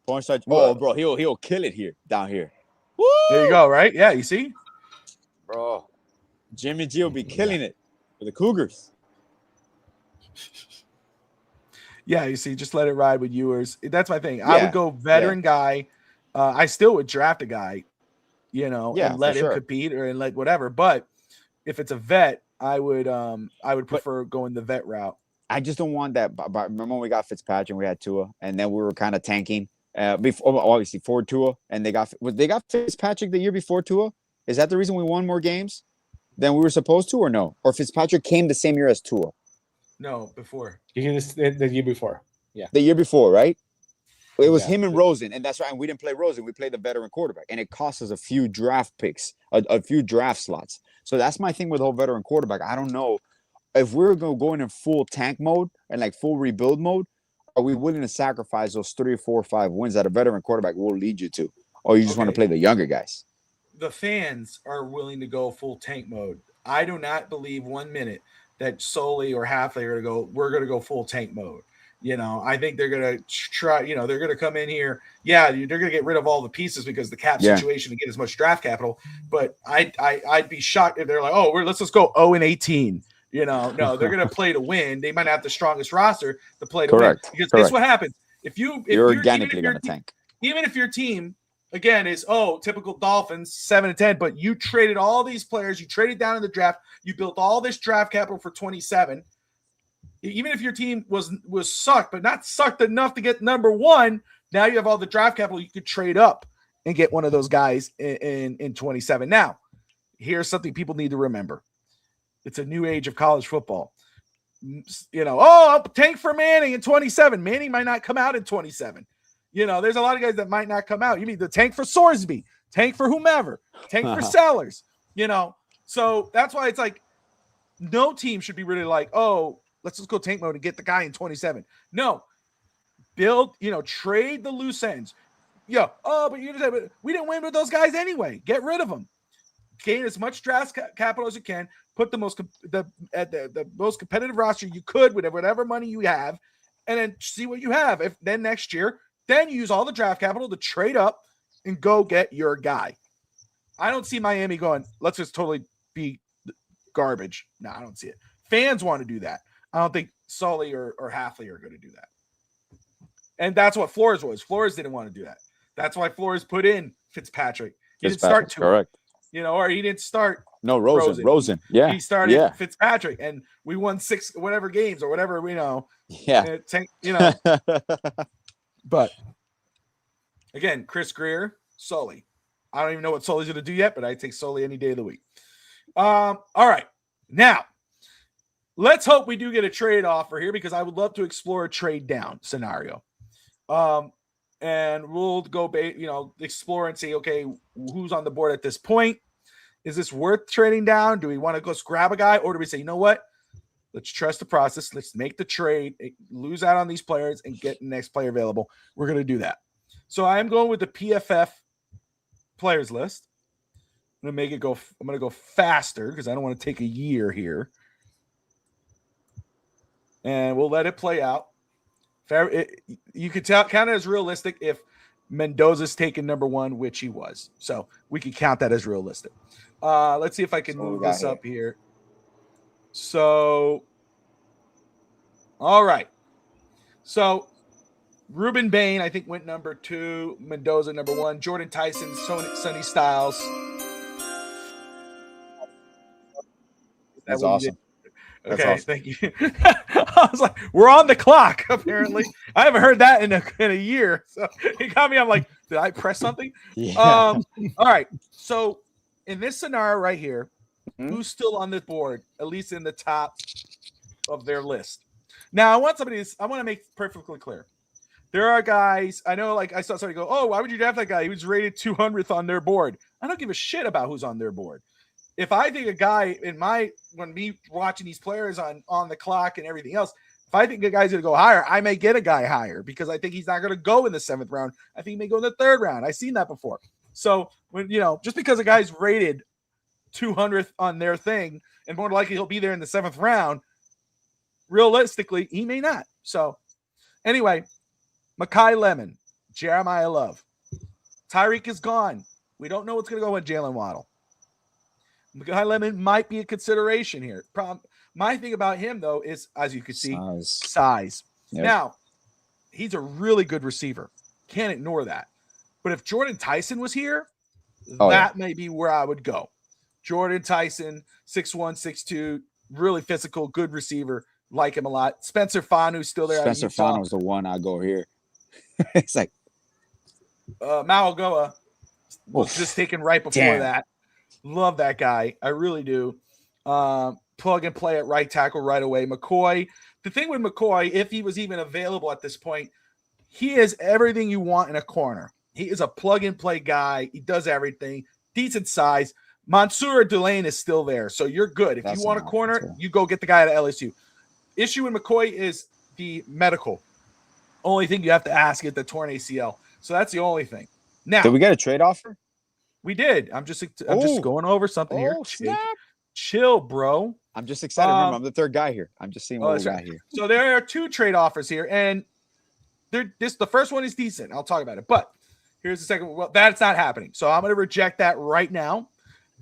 Porn star, bro, he'll kill it down here. Woo! There you go, right? Yeah, you see? Bro. Jimmy G will be killing it for the Cougars. Yeah, you see, just let it ride with Ewers. That's my thing. I Yeah, would go veteran guy. I still would draft a guy, yeah, and for let him sure. compete or and like whatever. But if it's a vet, I would But prefer going the vet route. I just don't want that. But remember when we got Fitzpatrick, and we had Tua, and then we were kind of tanking. Before obviously for Tua, and they got Fitzpatrick the year before Tua. Is that the reason we won more games than we were supposed to, or no? Or Fitzpatrick came the same year as Tua, No, before. You can just the year before. Yeah, the year before, right? It was yeah. him and Rosen, and that's right. And we didn't play Rosen; we played the veteran quarterback, and it cost us a few draft picks, a few draft slots. So that's my thing with the whole veteran quarterback. I don't know if we're going to go in full tank mode and like full rebuild mode. Are we willing to sacrifice those 3, 4, 5 wins that a veteran quarterback will lead you to, or you just want to Okay, play the younger guys? the fans are willing to go full tank mode. I do not believe 1 minute that Solely or Halfley are going to go. We're going to go full tank mode. I think they're going to try. They're going to come in here. Yeah, they're going to get rid of all the pieces because the cap Yeah, situation to get as much draft capital. But I'd be shocked if they're like, oh, let's just go 0-18. No, they're going to play to win. They might not have the strongest roster to play to win correct, because this is correct. what happens if You're you're even organically if going you're to tank. even if your team again is typical Dolphins 7-10, but you traded all these players, you traded down in the draft, you built all this draft capital for 27. Even if your team was sucked, but not sucked enough to get number one, now you have all the draft capital. You could trade up and get one of those guys in 27. Now, here's something people need to remember: it's a new age of college football. I'll tank for Manning in 27. Manning might not come out in 27. There's a lot of guys that might not come out. You need the tank for Sorsby, tank for whomever, tank for Sellers. So that's why it's like no team should be really like, oh, let's just go tank mode and get the guy in 27. No, build, trade the loose ends. Yeah. Oh, but we didn't win with those guys anyway. Get rid of them. Gain as much draft capital as you can. Put the most competitive roster you could with whatever money you have, and then see what you have. If then next year, then use all the draft capital to trade up and go get your guy. I don't see Miami going, let's just totally be garbage. No, I don't see it. Fans want to do that. I don't think Sully or Halfley are going to do that. And that's what Flores was. Flores didn't want to do that. That's why Flores put in Fitzpatrick. He didn't start Tua, correct. or he didn't start Rosen. Yeah. He started Fitzpatrick, and we won 6 whatever games or whatever, Yeah. But again, Chris Greer, Sully. I don't even know what Sully's going to do yet, but I take Sully any day of the week. All right. Now, let's hope we do get a trade offer here because I would love to explore a trade down scenario. And we'll go, explore and see, okay, who's on the board at this point? Is this worth trading down? Do we want to go grab a guy, or do we say, you know what? Let's trust the process. Let's make the trade, lose out on these players, and get the next player available. We're going to do that. So I am going with the PFF players list. I'm going to go faster because I don't want to take a year here. And we'll let it play out. You could count it as realistic if Mendoza's taken number 1, which he was. So we could count that as realistic. Let's see if I can move this up here. So, all right. So Ruben Bain, I think, went number 2. Mendoza, number 1. Jordan Tyson, Sonny Styles. That's awesome. Okay, awesome. Thank you. I was like, we're on the clock, apparently. I haven't heard that in a year. So it got me. I'm like, did I press something? Yeah. All right. So in this scenario right here, who's still on this board, at least in the top of their list? Now, I want to make perfectly clear. There are guys, I know, like I saw somebody go, oh, why would you draft that guy? He was rated 200th on their board. I don't give a shit about who's on their board. If I think a guy when me watching these players on the clock and everything else, if I think a guy's going to go higher, I may get a guy higher because I think he's not going to go in the 7th round. I think he may go in the 3rd round. I've seen that before. So when, just because a guy's rated 200th on their thing, and more likely he'll be there in the 7th round, realistically, he may not. So anyway, Mekhi Lemon, Jeremiah Love, Tyreek is gone. We don't know what's going to go with Jalen Waddle. Mekhi Lemon might be a consideration here. My thing about him, though, is, as you can see, size. Yep. Now, he's a really good receiver. Can't ignore that. But if Jordan Tyson was here, that may be where I would go. Jordan Tyson, 6'1", 6'2", really physical, good receiver. Like him a lot. Spencer Fanu's still there. Spencer Fanu's the one I go here. It's like Malagoa was just taken right before that. Love that guy. I really do. Plug and play at right tackle right away. McCoy. The thing with McCoy, if he was even available at this point, he is everything you want in a corner. He is a plug and play guy. He does everything. Decent size. Mansour Delane is still there, so you're good. If you want a corner, you go get the guy at LSU. Issue with McCoy is the medical. Only thing you have to ask is the torn ACL. So that's the only thing. Now, did we get a trade offer? We did. I'm just going over something here. Snap. Chill, bro. I'm just excited. Remember, I'm the third guy here. I'm just seeing what we got here. So there are 2 trade offers here, and the first one is decent. I'll talk about it. But here's the second one. Well, that's not happening. So I'm going to reject that right now.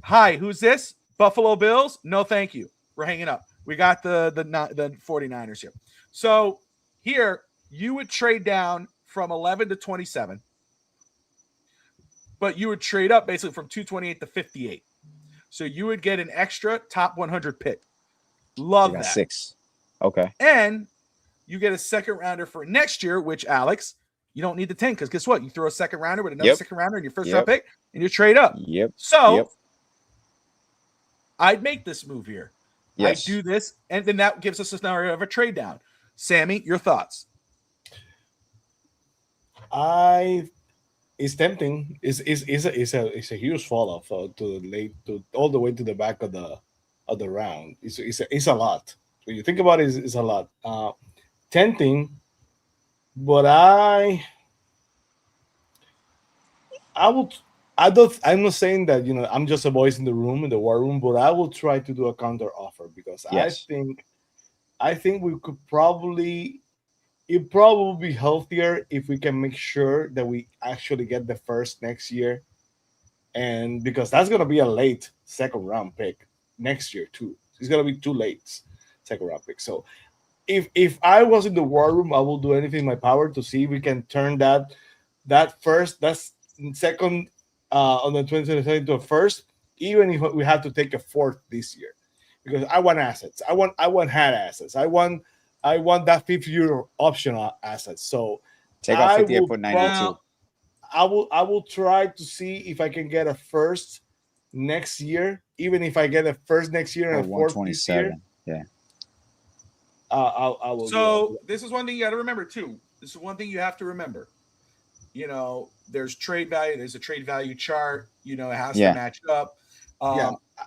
Hi, who's this? Buffalo Bills? No, thank you. We're hanging up. We got the 49ers here. So here, you would trade down from 11 to 27, but you would trade up basically from 228 to 58. So you would get an extra top 100 pick. Love that. 6. Okay. And you get a second rounder for next year, which, Alex, you don't need the 10 because guess what? You throw a second rounder with another second rounder in your first round pick and you trade up. So I'd make this move here. Yes. I do this, and then that gives us a scenario of a trade down. Sammy, your thoughts? It's tempting. It's a huge fall off to all the way to the back of the round. It's a lot. When you think about it, it's a lot. Tempting, but I'm not saying that I'm just a voice in the room, in the war room, but I will try to do a counter offer because I think we could probably be healthier if we can make sure that we actually get the first next year, and because that's gonna be a late second round pick next year too. It's gonna be too late second round pick. So if I was in the war room, I will do anything in my power to see if we can turn that second on the 2027 to a first, even if we have to take a fourth this year, because I want assets. I want had assets. I want that 5th-year optional assets. So take off 58 for 92. I will try to see if I can get a first next year, even if I get a first next year and a fourth this year. Yeah. I will. So this is one thing you got to remember too. This is one thing you have to remember. There's trade value. There's a trade value chart. It has to match up.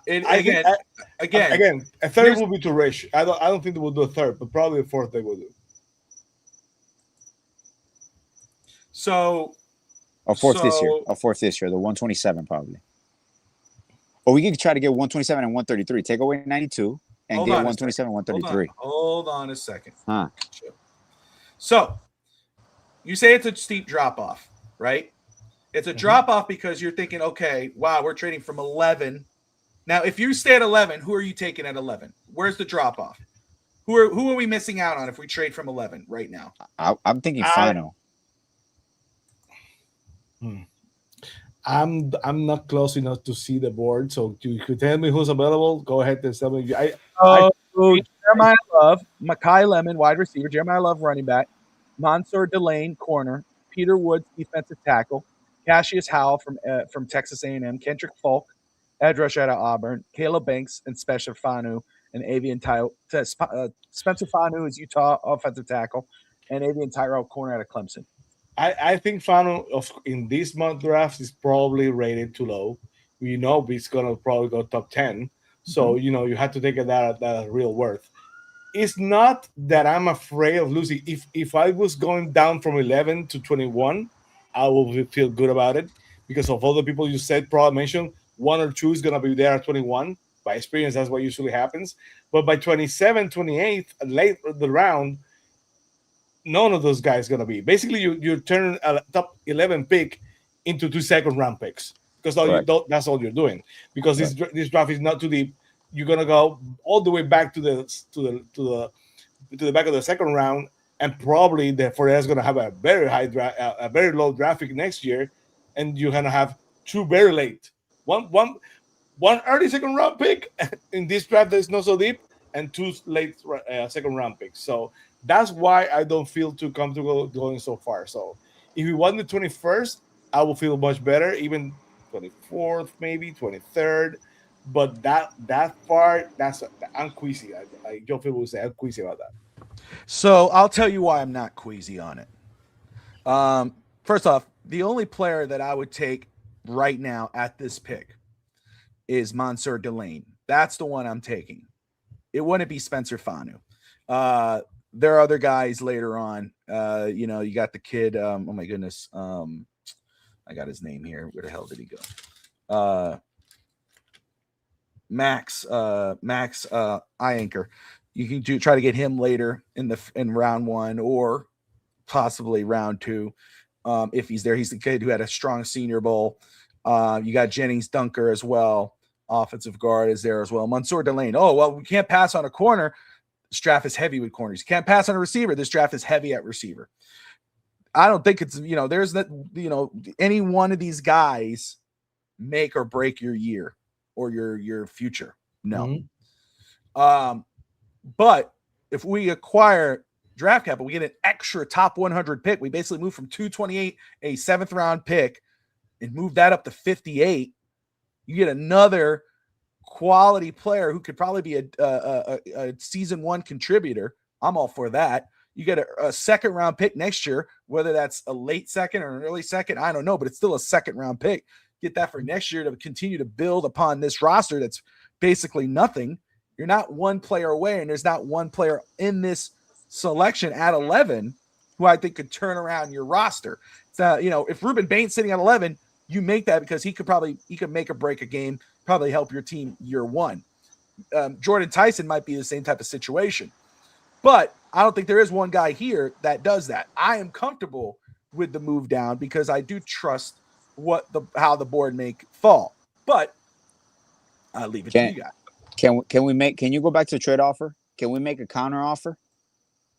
Again, a third will be too rich. I don't think they will do a third, but probably a fourth they will do. So a fourth this year. The 127 probably. Or we can try to get 127 and 133. Take away 92 and get 127, 133. Hold on a second. Huh. So you say it's a steep drop off, right? It's a drop off because you're thinking, okay, wow, we're trading from 11. Now, if you stay at 11, who are you taking at 11? Where's the drop off? Who are we missing out on if we trade from 11 right now? I'm thinking final. I'm not close enough to see the board, so you could tell me who's available. Go ahead and tell me. Jeremiah Love, Mekhi Lemon, wide receiver. Jeremiah Love, running back. Mansour Delane, corner. Peter Woods, defensive tackle. Cassius Howell from Texas A&M. Kendrick Folk, edge rusher out of Auburn. Caleb Banks and Spencer Fanu and Avian Tyrell. Spencer Fanu is Utah offensive tackle, and Avian Tyrell, corner out of Clemson. I think Fanu in this month draft is probably rated too low. We know he's gonna probably go top 10. So you have to take that real worth. It's not that I'm afraid of losing. If I was going down from 11 to 21, I will feel good about it because of all the people you said, probably mentioned, 1 or 2 is gonna be there at 21. By experience, that's what usually happens. But by 27, 28, late the round, none of those guys going to be. Basically, you turn a top 11 pick into 2 second-round picks because that's all you're doing. Because this draft is not too deep. You're going to go all the way back to the back of the second round, and probably the 49ers going to have a very a very low draft pick next year, and you're going to have two very late, one early second round pick in this draft that's not so deep, and two late second round picks. So that's why I don't feel too comfortable going so far. So if we won the 21st, I will feel much better, even 24th, maybe 23rd. But that far, I'm queasy. Joe Phil will say I'm queasy about that. So I'll tell you why I'm not queasy on it. First off, the only player that I would take right now at this pick is Mansour Delane. That's the one I'm taking. It wouldn't be Spencer Fanu. There are other guys later on. You got the kid. Oh my goodness. I got his name here. Where the hell did he go? Max Ianker. You can try to get him later in round 1 or possibly round 2 if he's there. He's the kid who had a strong Senior Bowl. You got Jennings Dunker as well. Offensive guard is there as well. Mansour Delane. Oh, well, we can't pass on a corner. This draft is heavy with corners. You can't pass on a receiver. This draft is heavy at receiver. I don't think it's, there's that, any one of these guys make or break your year or your future. No. Mm-hmm. But if we acquire draft capital, we get an extra top 100 pick. We basically move from 228, a 7th round pick, and move that up to 58. You get another quality player who could probably be a season 1 contributor. I'm all for that. You get a second round pick next year, whether that's a late second or an early second, I don't know, but it's still a second round pick. Get that for next year to continue to build upon this roster that's basically nothing. You're not one player away, and there's not one player in this selection at 11 who I think could turn around your roster. If Ruben Bain's sitting at 11, you make that because he could make or break a game, probably help your team year 1. Jordan Tyson might be the same type of situation, but I don't think there is one guy here that does that. I am comfortable with the move down because I do trust how the board may fall, but I'll leave it to you guys. Can you go back to the trade offer? Can we make a counter offer?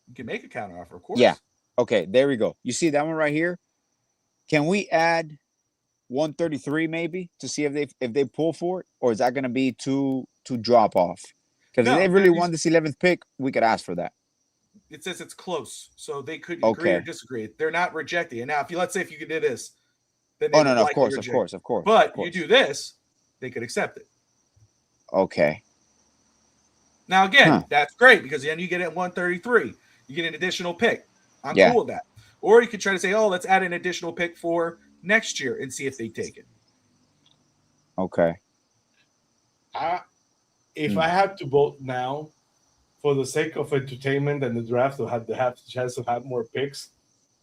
You can make a counter offer, of course. Yeah. Okay, there we go. You see that one right here? Can we add 133 maybe to see if they pull for it, or is that going to be too drop off? Because if they really want this 11th pick, we could ask for that. It says it's close, so they could agree or disagree. They're not rejecting it. Now, let's say if you could do this, then they of course. But you do this, they could accept it. Okay. Now again, that's great because then you get it at 133. You get an additional pick. I'm cool with that. Or you could try to say, oh, let's add an additional pick for next year and see if they take it. Okay. If I had to vote now, for the sake of entertainment and the draft to have the chance to have more picks,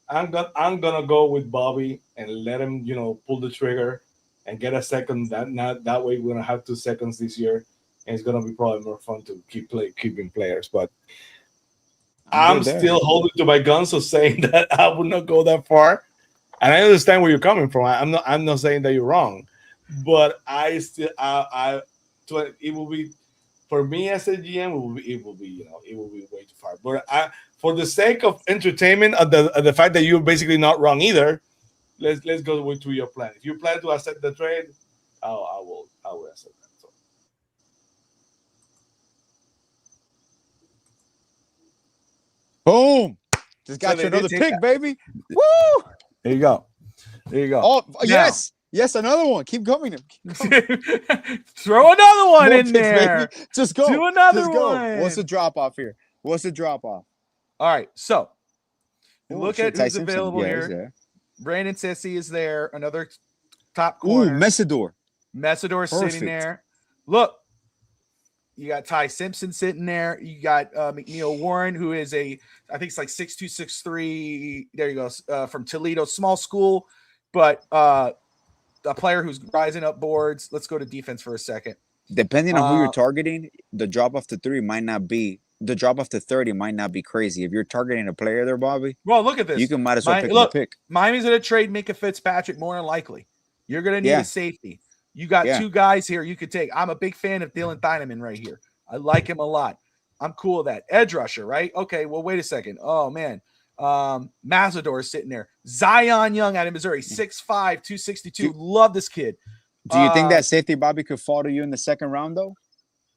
I'm gonna go with Bobby and let him, pull the trigger and get a second. That way we're gonna have 2 seconds this year, and it's gonna be probably more fun to keeping players. But I'm still holding to my guns of saying that I would not go that far. And I understand where you're coming from. I'm not saying that you're wrong, but it will be, for me as a GM, it will be way too far. But for the sake of entertainment, the fact that you're basically not wrong either, let's go with your plan. If you plan to accept the trade, I will accept that. So. Boom! Just got you another pick, baby. Woo! There you go. Oh, now, yes, another one. Keep coming. Throw another one in there. Baby. Just go. Do another one. What's the drop off here? All right, so look at who's available here. Brandon Sissy is there. Another top corner. Messidor sitting there. Look, you got Ty Simpson sitting there. You got McNeil Warren, who is I think it's like 6'2", 6'3". There you go. From Toledo, small school, but a player who's rising up boards. Let's go to defense for a second. Depending on who you're targeting, the drop off to 3 might not be. The drop off to 30 might not be crazy. If you're targeting a player there, Bobby. Well, look at this. You might as well pick the pick. Miami's going to trade Minka Fitzpatrick more than likely. You're going to need a safety. You got 2 guys here you could take. I'm a big fan of Dylan Thieneman right here. I like him a lot. I'm cool with that. Edge rusher, right? Okay, well, wait a second. Oh, man. Mazador is sitting there. Zion Young out of Missouri, 6'5", 262. Love this kid. Do you think that safety Bobby could fall to you in the second round though?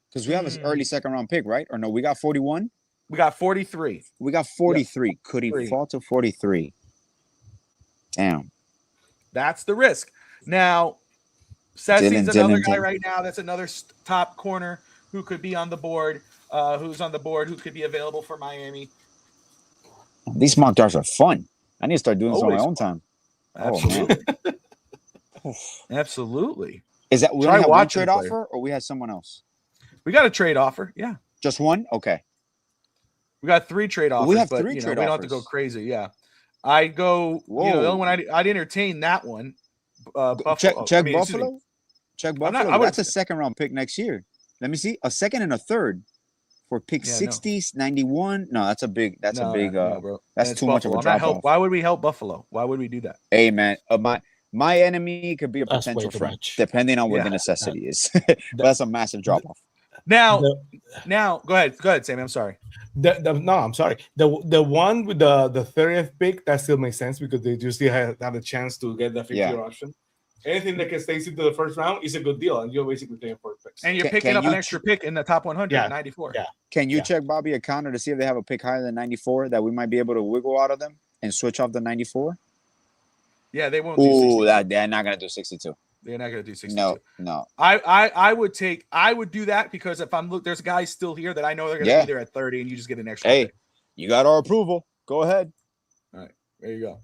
Because we have an early second round pick, right? Or no, we got 41. We got 43. We got 43. Yep. Could he fall to 43? Damn. That's the risk. Now, Sessy's another guy right now. That's another top corner who could be on the board. Who's on the board? Who could be available for Miami? These mock drafts are fun. I need to start doing this on my own time. Absolutely. Oh, man. Absolutely. Is that we only have one trade offer, or we had someone else? We got a trade offer. Yeah. Just one? Okay. We got 3 trade offers. We have but, 3 trade offers. We don't have to go crazy. Yeah. I go. Whoa. The only one I'd entertain that one. Buffalo. Check Buffalo. Check Buffalo. That's a second round pick next year. Let me see. A second and a third for pick 60s, 91. No, that's a big. That's bro. That's too much of a drop off. Why would we help Buffalo? Why would we do that? Hey man, my enemy could be a potential friend, depending on what the necessity is. But that's a massive drop off. Now, go ahead, Sammy. I'm sorry. I'm sorry. The one with the 30th pick, that still makes sense because they usually have a chance to get the 50-year option. Anything that can stay into the first round is a good deal, and you're basically paying for picks. And you're picking up an extra pick in the top 100, 94. Yeah. Can you check Bobby a counter to see if they have a pick higher than 94 that we might be able to wiggle out of them and switch off the 94? Yeah, they won't do 62. They're not gonna do 62. They're not gonna do 62. No. I would do that because if there's guys still here that I know they're gonna be there at 30, and you just get an extra. Hey, pick. You got our approval. Go ahead. All right, there you go.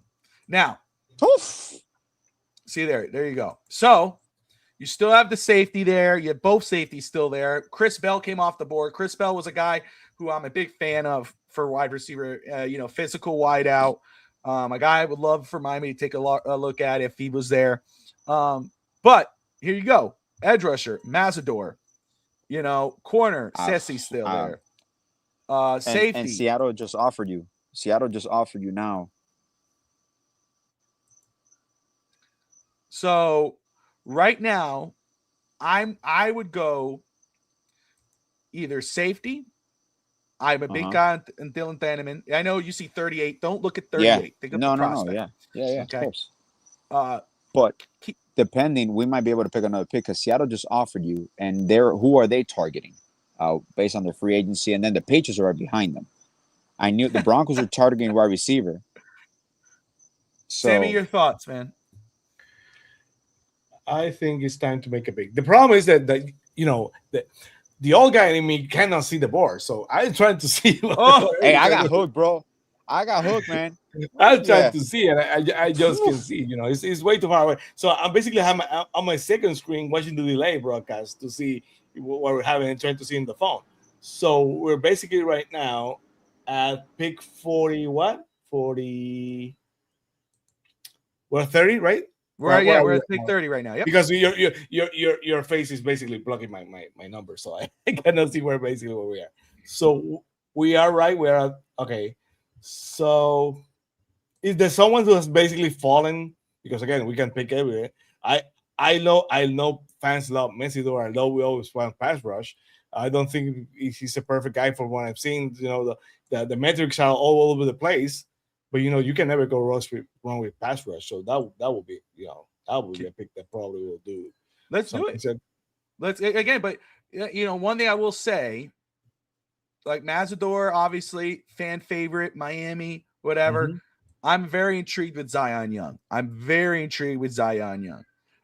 Now, Oof. see there you go. So you still have the safety there. You have both safeties still there. Chris Bell came off the board. Chris Bell was a guy who I'm a big fan of for wide receiver. Physical wide out. A guy I would love for Miami to take a look at if he was there. But here you go. Edge rusher, Mazador. Corner, Sessi still there. Safety. And Seattle just offered you. Now. So right now, I would go either safety. I'm a big guy in Dylan Thanaman. I know you see 38. Don't look at 38. Yeah. Think of the prospect. Yeah. Okay. Of course. But depending, we might be able to pick another pick because Seattle just offered you, and who are they targeting? Based on their free agency, and then the Patriots are right behind them. I knew the Broncos were targeting wide receiver. So, Sammy, your thoughts, man? I think it's time to make a pick. The problem is that the old guy in me cannot see the board, so I'm trying to see. Hey, I got hooked, bro. I got hooked, man. I'm trying to see, and I just can see. It's way too far away. So I'm basically on my second screen watching the delay broadcast to see what we're having and trying to see in the phone. So we're basically right now at pick 40. What 40? We're 30, right? We're at pick 30 right now. Yep. Because your face is basically blocking my number, so I cannot see where we are. So we are right. We are okay. So is there someone who has basically fallen? Because again, we can pick everywhere. I know fans love Messidor. I know we always want pass rush. I don't think he's a perfect guy for what I've seen. The metrics are all over the place. But you can never go wrong with pass rush. So that would be a pick that probably will do. Let's do it. Let's again, but one thing I will say, like Mazador, obviously fan favorite, Miami, whatever. Mm-hmm. I'm very intrigued with Zion Young.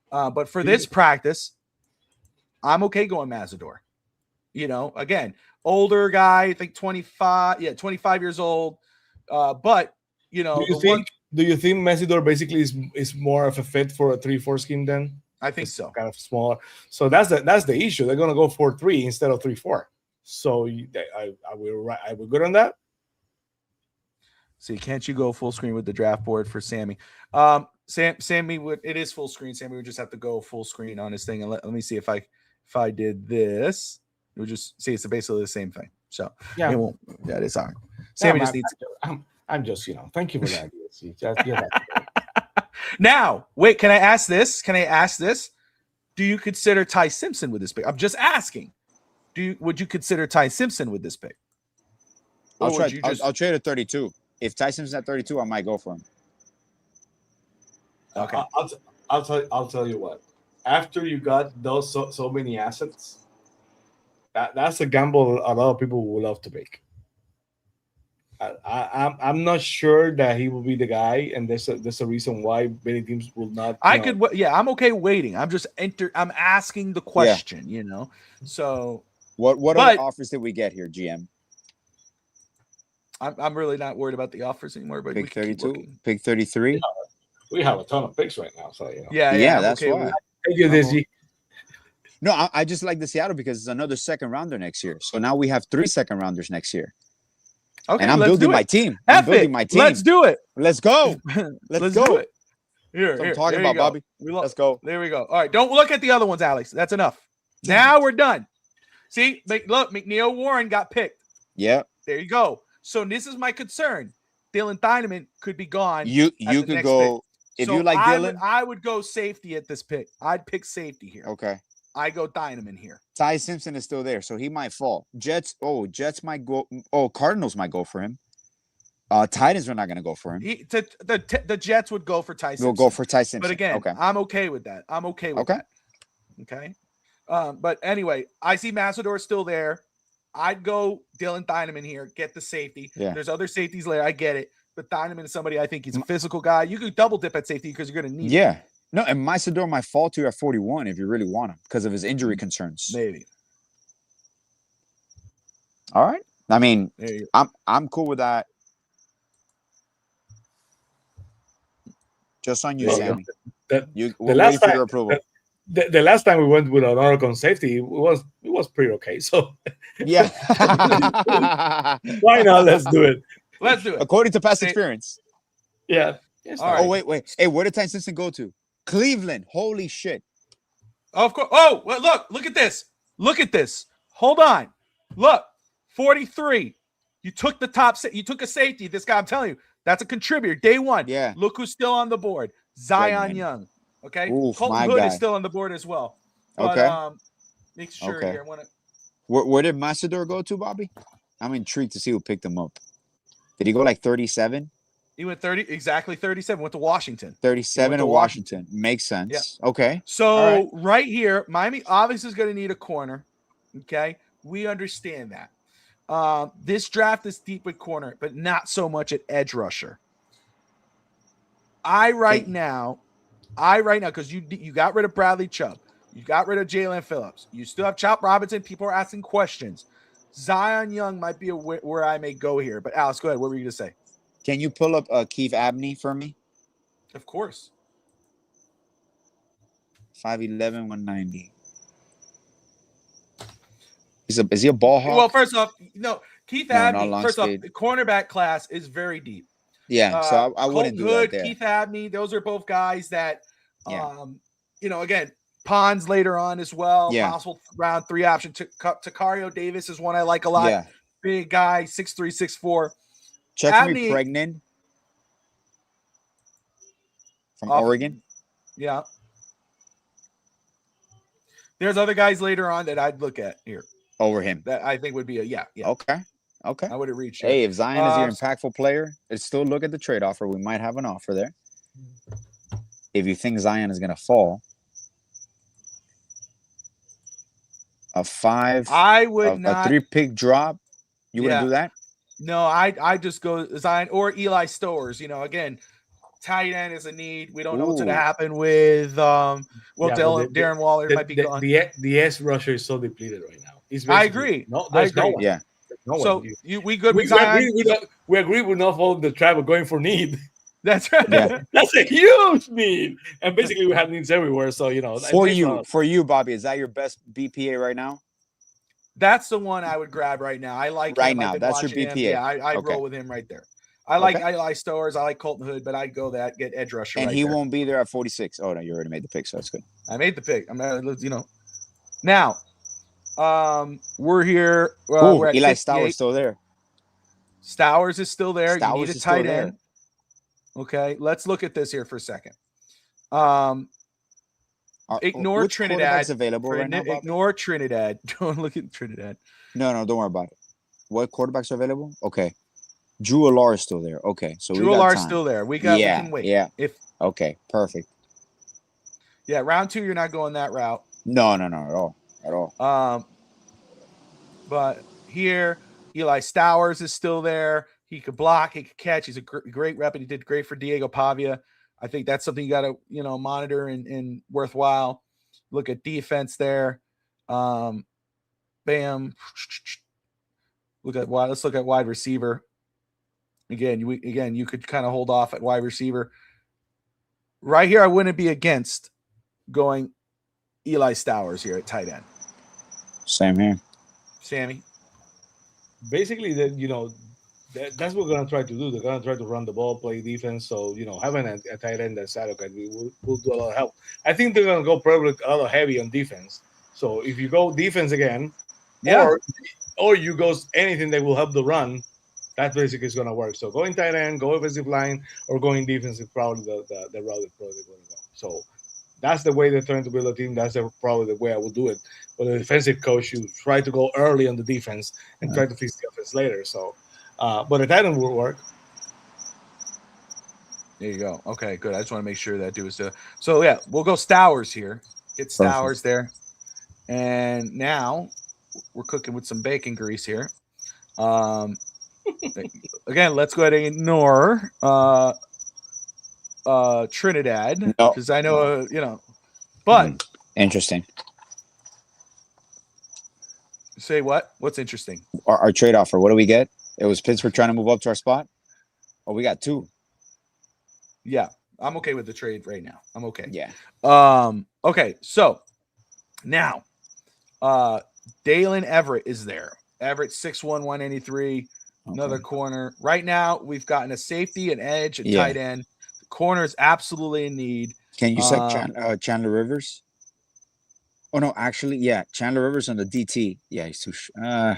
But for this practice, I'm okay going Mazador. Again, older guy, I think 25 years old. But do you think Messidor basically is more of a fit for a 3-4 scheme then? I think so. Kind of smaller. So that's the issue. They're gonna go 4-3 instead of 3-4. So I will good on that. See, can't you go full screen with the draft board for Sammy? Sammy it is full screen. Sammy would just have to go full screen on his thing, and let me see if I did this, it would just see it's basically the same thing. So yeah, it won't. Yeah, it's all right. Sammy just needs. I'm just thank you for that. Now, wait. Can I ask this? Do you consider Ty Simpson with this pick? I'm just asking. Would you consider Ty Simpson with this pick? Or I'll would try. you I'll, just I'll trade at 32. If Tyson's at 32, I might go for him. Okay. I'll tell you what. After you got those so many assets, that's a gamble a lot of people will love to make. I'm not sure that he will be the guy, and there's a reason why many teams will not. I could yeah, I'm okay waiting. I'm just I'm asking the question, So What but other offers did we get here, GM? I'm really not worried about the offers anymore, but we Pick can keep 32, looking. pick 33. We have a ton of picks right now, so Yeah, I'm that's okay why. with Thank you, I'm Dizzy. No, I just like the Seattle because it's another second rounder next year. So now we have 3 second rounders next year. Okay, And I'm let's building do my it. team. F I'm building it. my team. Let's do it. Let's go. Let's go. do it. Here, That's what I'm here, talking there about, you go. Bobby. Let's go. There we go. All right, don't look at the other ones, Alex. That's enough. Now we're done. See, look, McNeil Warren got picked. Yeah. There you go. So this is my concern. Dylan Thieneman could be gone. You could go if you like Dylan. I would go safety at this pick. I'd pick safety here. Okay. I go Thieneman here. Ty Simpson is still there, so he might fall. Jets might go. Oh, Cardinals might go for him. Titans are not going to go for him. The Jets would go for Tyson. We'll go for Ty Simpson. But again, okay. I'm okay with that. I'm okay with that. Okay. But anyway, I see Massador still there. I'd go Dylan Thieneman here, get the safety. Yeah. There's other safeties later. I get it. But Thieneman is somebody I think he's a physical guy. You could double dip at safety because you're going to need him. No, and Massador might fall to you at 41 if you really want him because of his injury concerns. Maybe. All right. I mean, I'm cool with that. Just on you, Sammy. The last time we went with an Oracle safety, it was pretty okay. So yeah, why not? Let's do it. Let's do it. According to past experience. Yeah. Oh wait. Hey, where did Ty Simpson go to? Cleveland. Holy shit. Of course. Oh, well, look at this. Look at this. Hold on. Look, 43. You took the top. You took a safety. This guy, I'm telling you, that's a contributor. Day one. Yeah. Look who's still on the board. Zion Young. Okay. Oof, Colton Hood is still on the board as well. But, okay. Make sure here. Where did Massador go to, Bobby? I'm intrigued to see who picked him up. Did he go like 37? He went 37. Went to Washington. 37 to Washington. Makes sense. Yeah. Okay. So right here, Miami obviously is going to need a corner. Okay. We understand that. This draft is deep with corner, but not so much at edge rusher. Right now, because you got rid of Bradley Chubb. You got rid of Jalen Phillips. You still have Chop Robinson. People are asking questions. Zion Young might be where I may go here. But Alex, go ahead. What were you going to say? Can you pull up Keith Abney for me? Of course. 5'11", 190. Is he a ball hawk? Well, first off, Keith Abney, first off, the cornerback class is very deep. Yeah, so I wouldn't do that there. Keith Abney, those are both guys that, again, Pons later on as well. Yeah. Possible round 3 option. Takario Davis is one I like a lot. Yeah. Big guy, 6'3", 6'4". Check me pregnant from Oregon. Yeah. There's other guys later on that I'd look at here. Over him. That I think would be yeah. Okay. I would have reached. Hey, if Zion is your impactful player, let's still look at the trade offer. We might have an offer there. If you think Zion is going to fall, a 3-pick drop, you wouldn't do that? No, I just go Zion or Eli Stowers. Again, tight end is a need. We don't know what's going to happen with Darren Waller might be gone. The S rusher is so depleted right now. I agree. There's no one. Yeah. No so one. we good with Zion? We agree with not following the tribe of going for need. That's right. Yeah. That's a huge need. And basically we have needs everywhere. So For you, Bobby, is that your best BPA right now? That's the one I would grab right now. I like right him. now. That's your BPA. Yeah, I roll with him right there. I like Stowers. I like Colton Hood, but I'd go get edge rusher. And right he there. won't be there at 46. Oh no, you already made the pick, so that's good. I made the pick. Now, we're here. We're at Eli 58. Stowers still there. Stowers is still there. Stowers you need a is still tight there. end. Okay, let's look at this here for a second. Ignore Trinidad. Available right now, Bobby? Ignore Trinidad. Don't look at Trinidad. No, don't worry about it. what quarterbacks are available? Okay. Drew Alar is still there. Okay. So Drew we got Alar's time. still there. We Yeah. can wait. Yeah. If Okay. Perfect. round 2, you're not going that route. No, at all. At all. But here, Eli Stowers is still there. He could block, he could catch. He's a great rep, and he did great for Diego Pavia. I think that's something you got to monitor and worthwhile. Look at defense there. Bam. Let's look at wide receiver. Again, you could kind of hold off at wide receiver. Right here, I wouldn't be against going Eli Stowers here at tight end. Same here. Sammy. Basically, that's what we're gonna try to do. They're gonna try to run the ball, play defense. So having a tight end that's adequate will do a lot of help. I think they're gonna go probably a lot heavy on defense. So if you go defense again, or you go anything that will help the run, that basically is gonna work. So going tight end, go offensive line, or going defense is probably the route they're probably going to go. So that's the way they're trying to build a team. That's probably the way I would do it. But the defensive coach, you try to go early on the defense and try to fix the offense later. So, but a tight end will work. There you go. Okay, good. I just want to make sure that dude was so yeah, we'll go Stowers here. Get Stowers there. And now we're cooking with some bacon grease here. Again, let's go ahead and ignore Trinidad because I know but interesting. Say what? What's interesting? Our trade offer. What do we get? It was Pittsburgh trying to move up to our spot. Oh, we got 2. Yeah, I'm okay with the trade right now. I'm okay. Yeah. Okay, so now Dalen Everett is there. Everett 6'1", 183. Another corner. Right now, we've gotten a safety, an edge, a tight end. The corner is absolutely in need. Can you set Chandler Rivers? Oh no, actually, yeah, Chandler Rivers on the DT. Yeah, he's too. Yeah,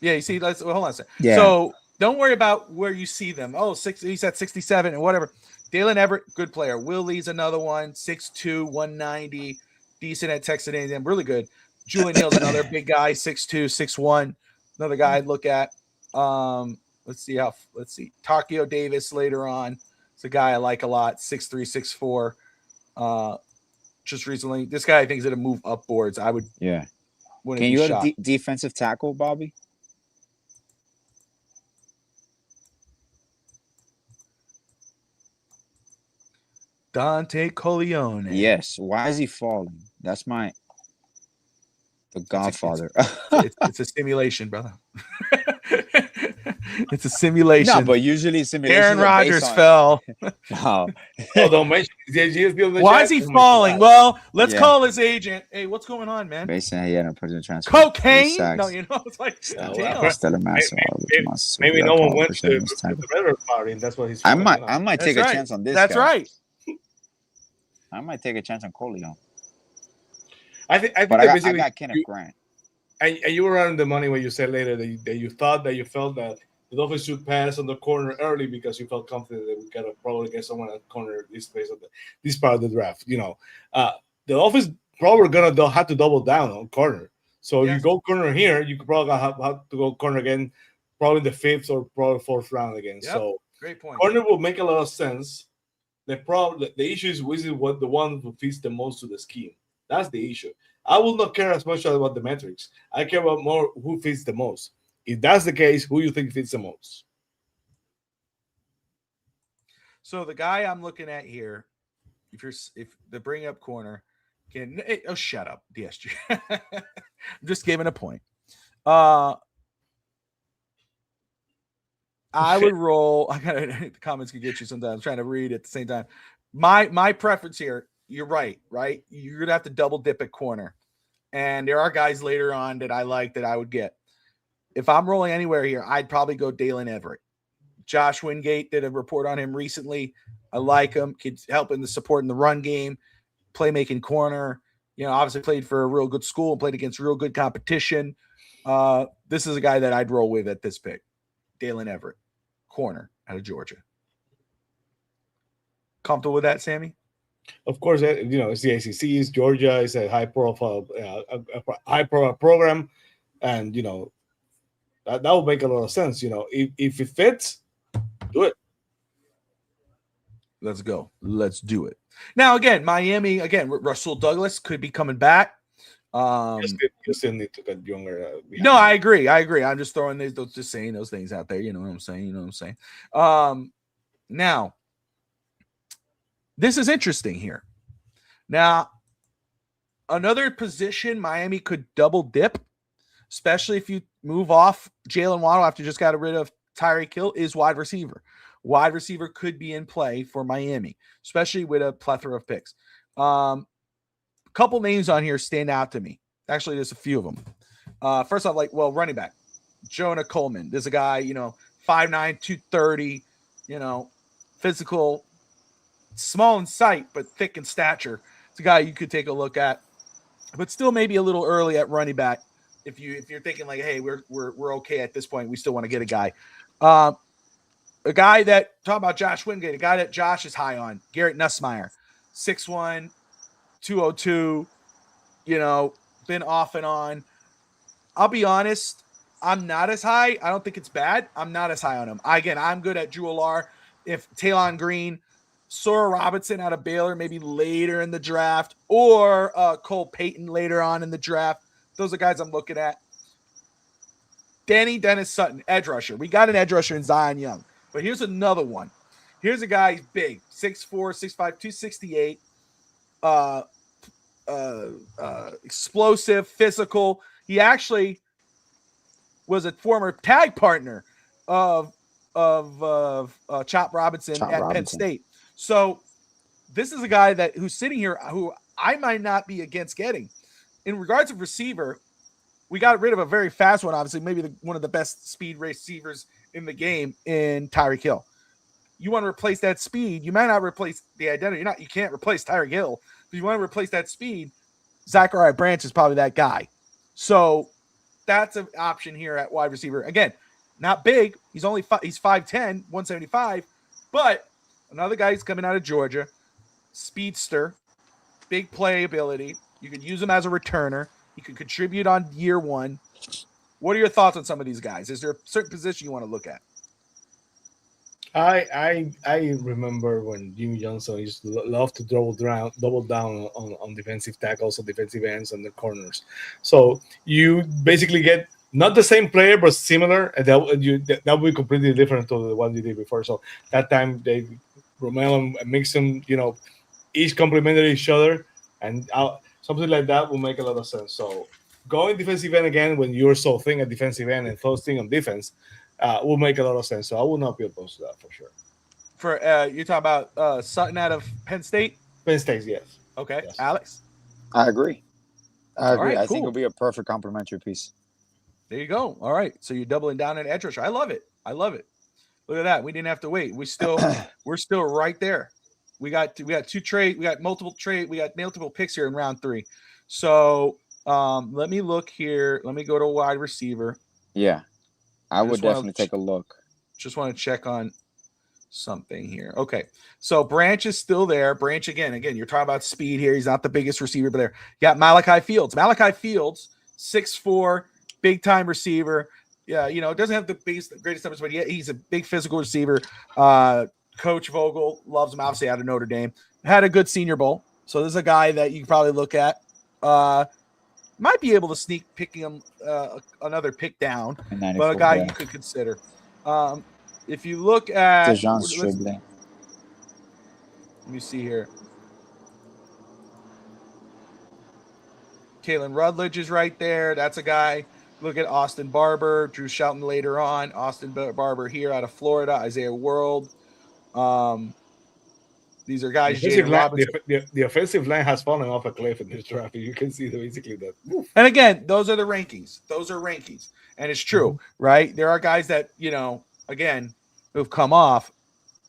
you see, hold on a second. Yeah. So don't worry about where you see them. Oh, he's at 67 and whatever. Dalen Everett, good player. Will Lee's another one, 6'2", 190, decent at Texas A&M, really good. Julian Hill's another big guy, 6'2", 6'1", another guy I'd look at. Let's see. Takeo Davis later on. It's a guy I like a lot, 6'3", 6'4". Just recently, this guy I think is going to move up boards. I would. Yeah. Can you go to defensive tackle, Bobby? Dante Corleone. Yes. Why is he falling? That's the Godfather. It's a simulation, brother. It's a simulation. No, but usually simulation. Aaron Rodgers fell. No. Don't mention. Why is he falling? Well, let's call his agent. Hey, what's going on, man? Basically, yeah, no president transfer. Cocaine? No, it's like maybe no one went to the Red party, and that's what he's. I might take a chance on this. That's right. I might take a chance on Corleone. I think. I got Kenneth Grant. And you were around the money when you said later that you felt that the Dolphins should pass on the corner early because you felt confident that we could probably get someone at corner this part of the draft. The Dolphins probably gonna have to double down on corner. So if you go corner here, you could probably have to go corner again, probably the 5th or probably 4th round again. Yep. So great point. Corner will make a lot of sense. The issue is what the one who fits the most to the scheme. That's the issue. I will not care as much about the metrics. I care about more who fits the most. If that's the case, who you think fits the most? So the guy I'm looking at here, if the bring up corner can shut up, DSG. I'm just giving a point. I would roll. I gotta the comments can get you sometimes. I'm trying to read at the same time. My preference here, you're right? You're gonna have to double dip at corner. And there are guys later on that I like that I would get. If I'm rolling anywhere here, I'd probably go Dalen Everett. Josh Wingate did a report on him recently. I like him. Could help in the support in the run game, playmaking corner. Obviously played for a real good school and played against real good competition. This is a guy that I'd roll with at this pick. Dalen Everett, corner out of Georgia. Comfortable with that, Sammy? Of course, it's the ACC. It's Georgia. It's a high profile program, and That would make a lot of sense. If it fits, do it. Let's go. Let's do it. Now, again, Miami, Russell Douglas could be coming back. You still need to get younger. No, I agree. I'm just throwing just saying those things out there. You know what I'm saying? Now, this is interesting here. Now, another position Miami could double dip, especially if you move off Jalen Waddle after you just got rid of Tyreek Hill, is wide receiver. Wide receiver could be in play for Miami, especially with a plethora of picks. A couple names on here stand out to me. Actually, there's a few of them. First off, running back, Jonah Coleman. There's a guy, 5'9", 230, physical, small in sight, but thick in stature. It's a guy you could take a look at, but still maybe a little early at running back. If you're thinking like, hey, we're okay at this point, we still want to get a guy. A guy that, talk about Josh Wingate, a guy that Josh is high on, Garrett Nussmeier, 6'1", 202, been off and on. I'll be honest, I'm not as high. I don't think it's bad. I'm not as high on him. I'm good at Drew Alar. If Taylon Green, Sora Robinson out of Baylor, maybe later in the draft, or Cole Payton later on in the draft. Those are guys I'm looking at. Dennis Sutton, edge rusher. We got an edge rusher in Zion Young. But here's another one. Here's a guy who's big, 6'4", 6'5", 268, explosive, physical. He actually was a former tag partner of Chop Robinson at Penn State. So this is a guy who's sitting here who I might not be against getting. In regards of receiver, we got rid of a very fast one, obviously, maybe one of the best speed receivers in the game in Tyreek Hill. You want to replace that speed. You might not replace the identity. You can't replace Tyreek Hill. But you want to replace that speed. Zachariah Branch is probably that guy. So that's an option here at wide receiver. Again, not big. He's 5'10", 175. But another guy who's coming out of Georgia, speedster, big playability. You could use him as a returner. He could contribute on year one. What are your thoughts on some of these guys? Is there a certain position you want to look at? I remember when Jimmy Johnson used to love to double down on defensive tackles, or defensive ends, and the corners. So you basically get not the same player, but similar, and that would be completely different to the one you did before. So that time Romel and Mixon, each complemented each other, and something like that will make a lot of sense. So going defensive end again when you're so thin at defensive end and so thin on defense will make a lot of sense. So I will not be opposed to that for sure. For you're talking about Sutton out of Penn State? Penn State, yes. Okay, yes. Alex? I agree. Right, I cool. think it'll be a perfect complementary piece. There you go. All right. So you're doubling down on edge rusher. I love it. Look at that. We didn't have to wait. We're still right there. We got two trade. We got multiple trade. We got multiple picks here in round 3. So let me look here. Let me go to wide receiver. Yeah, I would definitely take a look. Just want to check on something here. Okay. So Branch is still there. Branch again, you're talking about speed here. He's not the biggest receiver, but there. You got Malachi Fields. 6'4", big time receiver. Yeah, doesn't have the greatest numbers, but he's a big physical receiver. Coach Vogel loves him, obviously, out of Notre Dame. Had a good Senior Bowl. So this is a guy that you can probably look at. Might be able to sneak picking him another pick down, but a guy you could consider. If you look at Let me see here. Kalen Rutledge is right there. That's a guy. Look at Austin Barber, Drew Shelton later on. Austin Barber here out of Florida. Isaiah World. These are guys. The offensive line has fallen off a cliff in this draft. You can see basically that. And again, those are the rankings. Those are rankings, and it's true, right? There are guys that again, who've come off,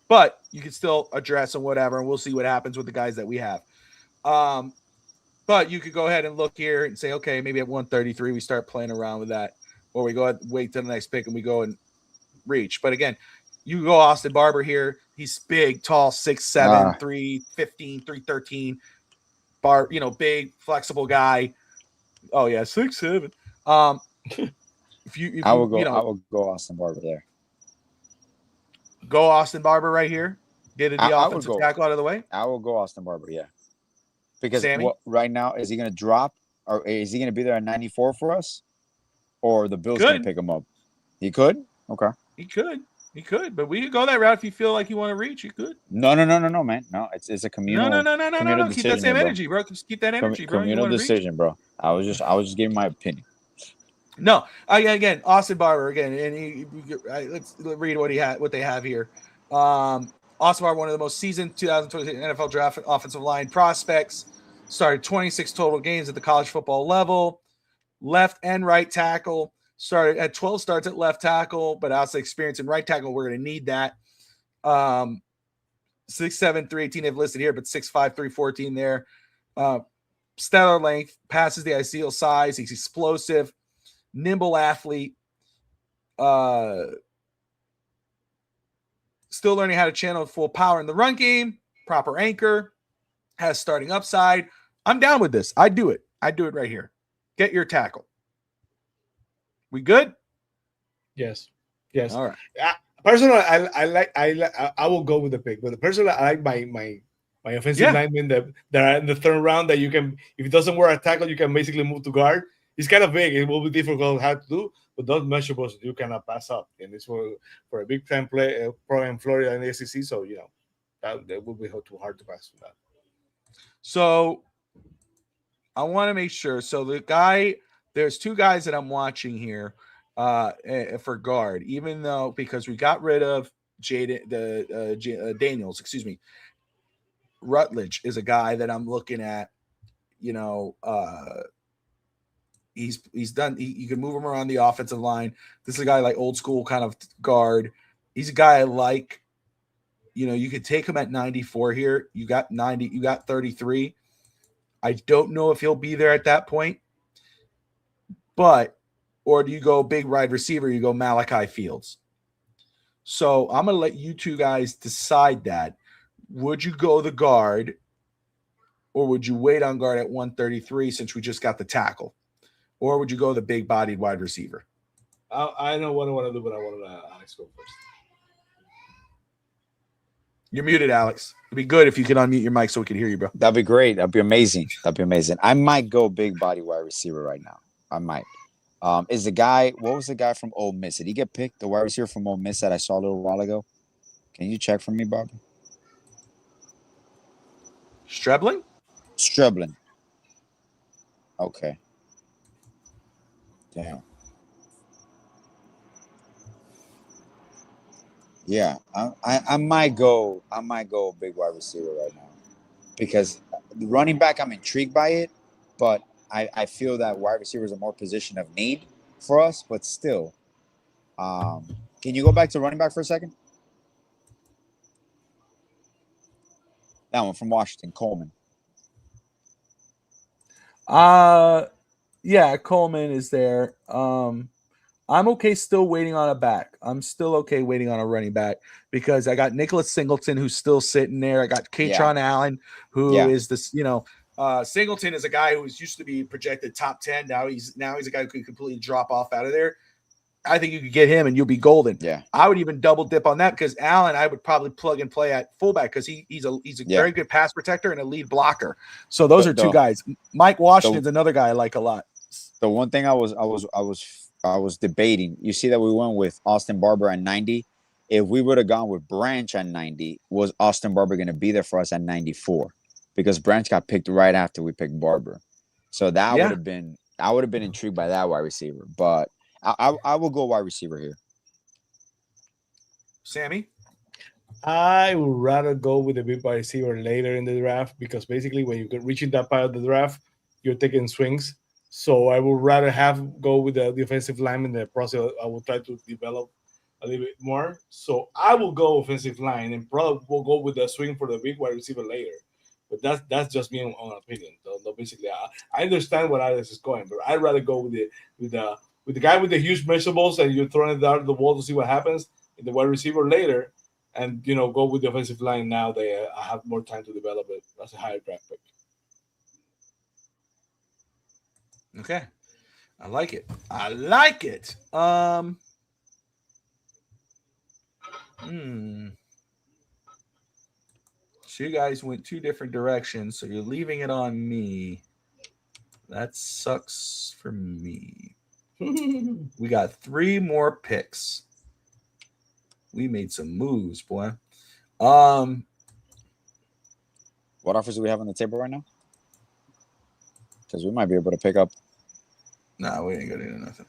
but you can still address and whatever, and we'll see what happens with the guys that we have. But you could go ahead and look here and say, okay, maybe at 133 we start playing around with that, or we go ahead and wait till the next pick and we go and reach. But again, you go Austin Barber here. He's big, tall, 6'7", 315, 313. Big, flexible guy. Oh yeah, 6'7". I will go. I will go Austin Barber there. go Austin Barber right here, get the I would offensive go. tackle out of the way. I will go Austin Barber. Yeah, because Sammy, what right now is he going to drop, or is he going to be there at 94 for us, or the he Bills going to could, pick him up? He could. Okay. he could, he could, but we could go that route if you feel like you want to reach. You could. No, man. No, it's a No. communal Keep that decision same here, bro. energy, bro. Just keep that energy, bro. You Communal want to reach? decision, bro. I was just giving my opinion. No, again, Austin Barber again, and let's read what they have here. Austin Barber, one of the most seasoned 2020 NFL draft offensive line prospects, started 26 total games at the college football level, left and right tackle. Started at 12 starts at left tackle, but also experience in right tackle. We're going to need that. 6'7", 318 they've listed here, but 6'5", 314 there. Stellar length, passes the ideal size. He's explosive, nimble athlete. Still learning how to channel full power in the run game. Proper anchor. Has starting upside. I'm down with this. I do it. I do it right here. Get your tackle. We good? Yes. All right. Personally, I will go with the pick, but personally, I like my offensive lineman that are in the third round that you can, if it doesn't work at tackle, you can basically move to guard. It's kind of big. It will be difficult how to do, but those measurables you cannot pass up. And it's for a big time program in Florida and the SEC. So that would be too hard to pass for that. So I want to make sure. So there's two guys that I'm watching here for guard, even though because we got rid of Daniels, excuse me. Rutledge is a guy that I'm looking at. He's done. You can move him around the offensive line. This is a guy like old school kind of guard. He's a guy I like. You could take him at 94 here. You got 90. You got 33. I don't know if he'll be there at that point. Or do you go big wide receiver? You go Malachi Fields. So I'm going to let you two guys decide that. Would you go the guard or would you wait on guard at 133 since we just got the tackle? Or would you go the big-bodied wide receiver? I know what I want to do, but I want to Alex go first. You're muted, Alex. It'd be good if you could unmute your mic so we could hear you, bro. That'd be great. That'd be amazing. I might go big body wide receiver right now. I might. What was the guy from Ole Miss? Did he get picked? The wide receiver from Ole Miss that I saw a little while ago? Can you check for me, Bob? Strebling? Okay. Damn. Yeah, I might go big wide receiver right now because the running back I'm intrigued by it, but I feel that wide receiver is a more position of need for us. But still, can you go back to running back for a second? That one from Washington, Coleman. Yeah, Coleman is there. I'm okay still waiting on a back. I'm still okay waiting on a running back because I got Nicholas Singleton who's still sitting there. I got Katron Allen who is this, Singleton is a guy who used to be projected top 10. Now he's a guy who could completely drop off out of there. I think you could get him and you'll be golden. Yeah. I would even double dip on that because Allen, I would probably plug and play at fullback because he's a very good pass protector and a lead blocker. So those are two guys. Mike Washington's another guy I like a lot. The one thing I was debating, you see that we went with Austin Barber at 90. If we would have gone with Branch at 90, was Austin Barber going to be there for us at 94? Because Branch got picked right after we picked Barber. So that would have been, I would have been intrigued by that wide receiver. But I will go wide receiver here. Sammy? I would rather go with a big wide receiver later in the draft because basically when you get reaching that part of the draft, you're taking swings. So I would rather go with the offensive line in the process. I will try to develop a little bit more. So I will go offensive line and probably will go with the swing for the big wide receiver later. But that's just me on opinion. So basically, I understand what Alex is going, but I'd rather go with the guy with the huge measurables and you're throwing it out of the wall to see what happens in the wide receiver later, and go with the offensive line now that I have more time to develop it as a higher draft pick. Okay. I like it. I like it. So you guys went two different directions, so you're leaving it on me. That sucks for me. We got 3 more picks. We made some moves, boy. What offers do we have on the table right now? Because we might be able to pick up. Nah, we ain't gonna do nothing.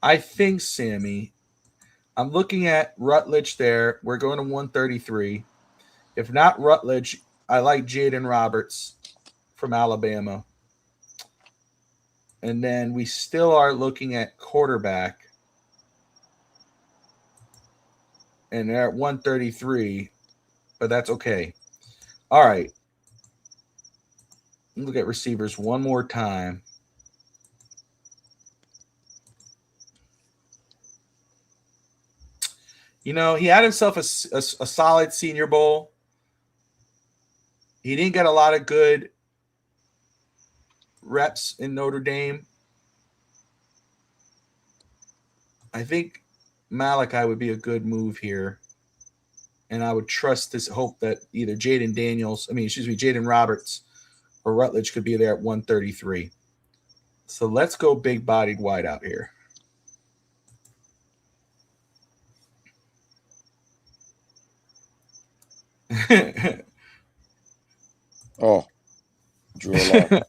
I think, Sammy, I'm looking at Rutledge there. We're going to 133. If not Rutledge, I like Jaden Roberts from Alabama. And then we still are looking at quarterback. And they're at 133, but that's okay. All right. Look at receivers one more time. You know, he had himself a solid Senior Bowl. He didn't get a lot of good reps in Notre Dame. I think Malachi would be a good move here. And I would trust this hope that either Jaden Roberts or Rutledge could be there at 133. So let's go big-bodied wide out here. Oh, Drew Allard.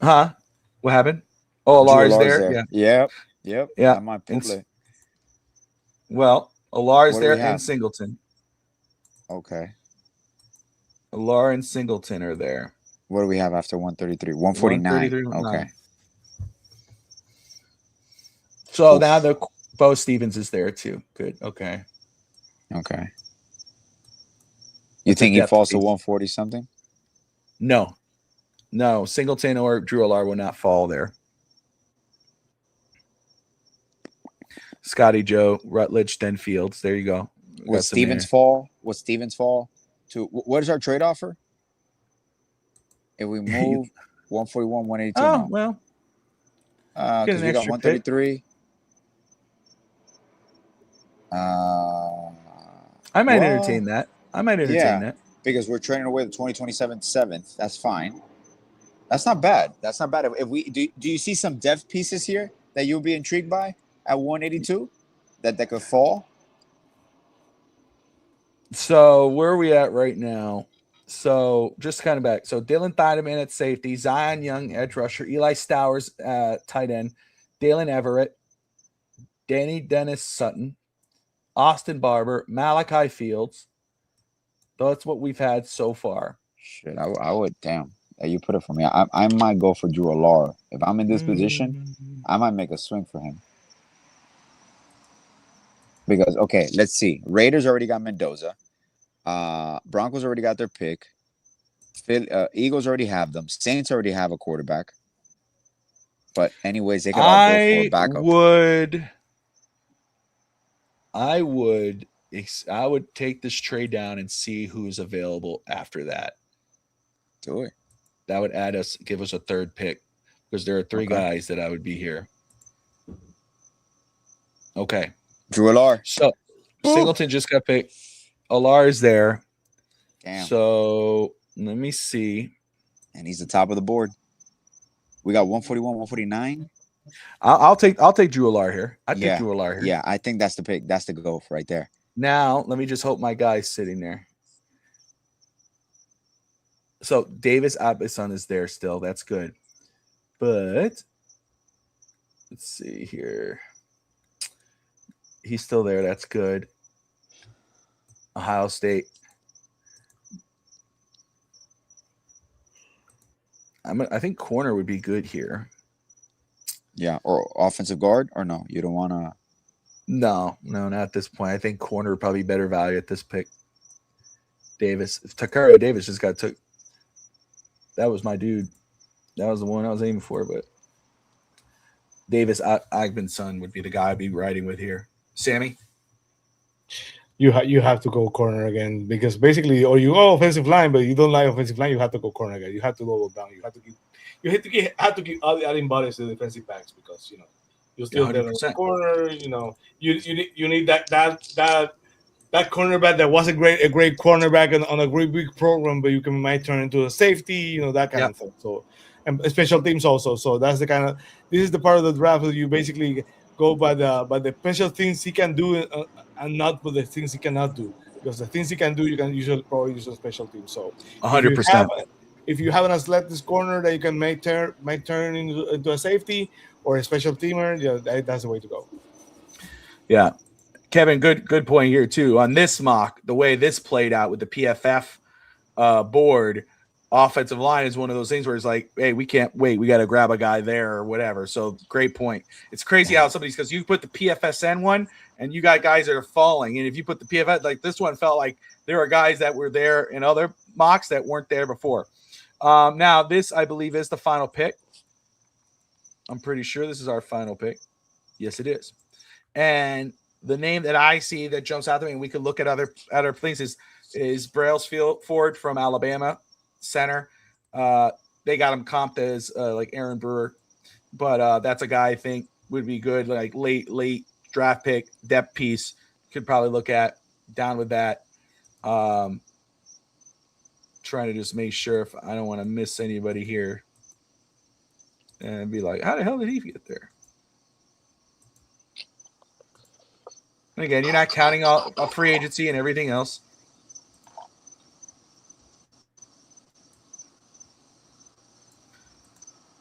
Huh? What happened? Oh, Alar's there? Yeah. Yep. Yeah. That might pull it. Well, Alar's What do there we have? and Singleton. Okay. Alar and Singleton are there. What do we have after 133? 149. Okay. So now the Bo Stevens is there too. Good. Okay. Okay. You think he falls to 140 something? No. Singleton or Drew Alar will not fall there. Scotty Joe, Rutledge, then Fields. There you go. Would Stevens fall? To what is our trade offer? If we move 141, 182. Oh, no. well. Because we got 133. I might entertain that. That. Because we're trading away the 2027 7th. That's fine. That's not bad. If we do you see some depth pieces here that you'll be intrigued by at 182 that could fall? So where are we at right now? So just kind of back. So Dylan Thiedemann at safety, Zion Young edge rusher, Eli Stowers tight end, Dalen Everett, Danny Dennis Sutton, Austin Barber, Malachi Fields. That's what we've had so far. Shit, I would. Damn, you put it for me. I might go for Drew Alar. If I'm in this position, I might make a swing for him. Because, okay, let's see. Raiders already got Mendoza. Broncos already got their pick. Eagles already have them. Saints already have a quarterback. But anyways, they could all go for a backup. I would take this trade down and see who's available after that. Do it. That would give us a third pick because there are 3 guys that I would be here. Okay. Drew Alar. So Singleton just got picked. Alar is there. Damn. So let me see. And he's the top of the board. We got 141, 149. I'll take Drew Alar here. I take Drew Alar here. Yeah, I think that's the pick. That's the go right there. Now, let me just hope my guy's sitting there. So Davis Abison is there still. That's good. But let's see here. He's still there. That's good. Ohio State. I think corner would be good here. Yeah, or offensive guard, or no? You don't want to. No, not at this point. I think corner would probably be better value at this pick. Takara Davis just got took. That was my dude. That was the one I was aiming for, but Davis Agbenson would be the guy I'd be riding with here. Sammy? you have to go corner again because basically, or you go offensive line, but you don't like offensive line, you have to go corner again. You have to double down. Have to keep adding bodies to the defensive backs because you're Yeah, still there on the 100%. corner. You need that cornerback that was a great cornerback on a great big program, but you might turn into a safety, that kind Yep. of thing. So, and special teams also. So that's the kind of this is the part of the draft that you basically go by the special things he can do and not by the things he cannot do. Because the things he can do, you can usually probably use a special team. So if you have an athletic corner that you can make turn into a safety or a special teamer, that's the way to go. Yeah. Kevin, good point here too. On this mock, the way this played out with the PFF board, offensive line is one of those things where it's like, hey, we can't wait. We got to grab a guy there or whatever. So great point. It's crazy how somebody's because you put the PFSN one and you got guys that are falling. And if you put the PFF, like this one felt like there are guys that were there in other mocks that weren't there before. Now, this, I believe, is the final pick. I'm pretty sure this is our final pick. Yes, it is. And the name that I see that jumps out to me, and we could look at other things, is Brailsfield Ford from Alabama center. They got him comped as like Aaron Brewer, but that's a guy I think would be good, like late draft pick, depth piece. Could probably look at down with that. Trying to just make sure if I don't want to miss anybody here, and be like, how the hell did he get there? And again, you're not counting a free agency and everything else.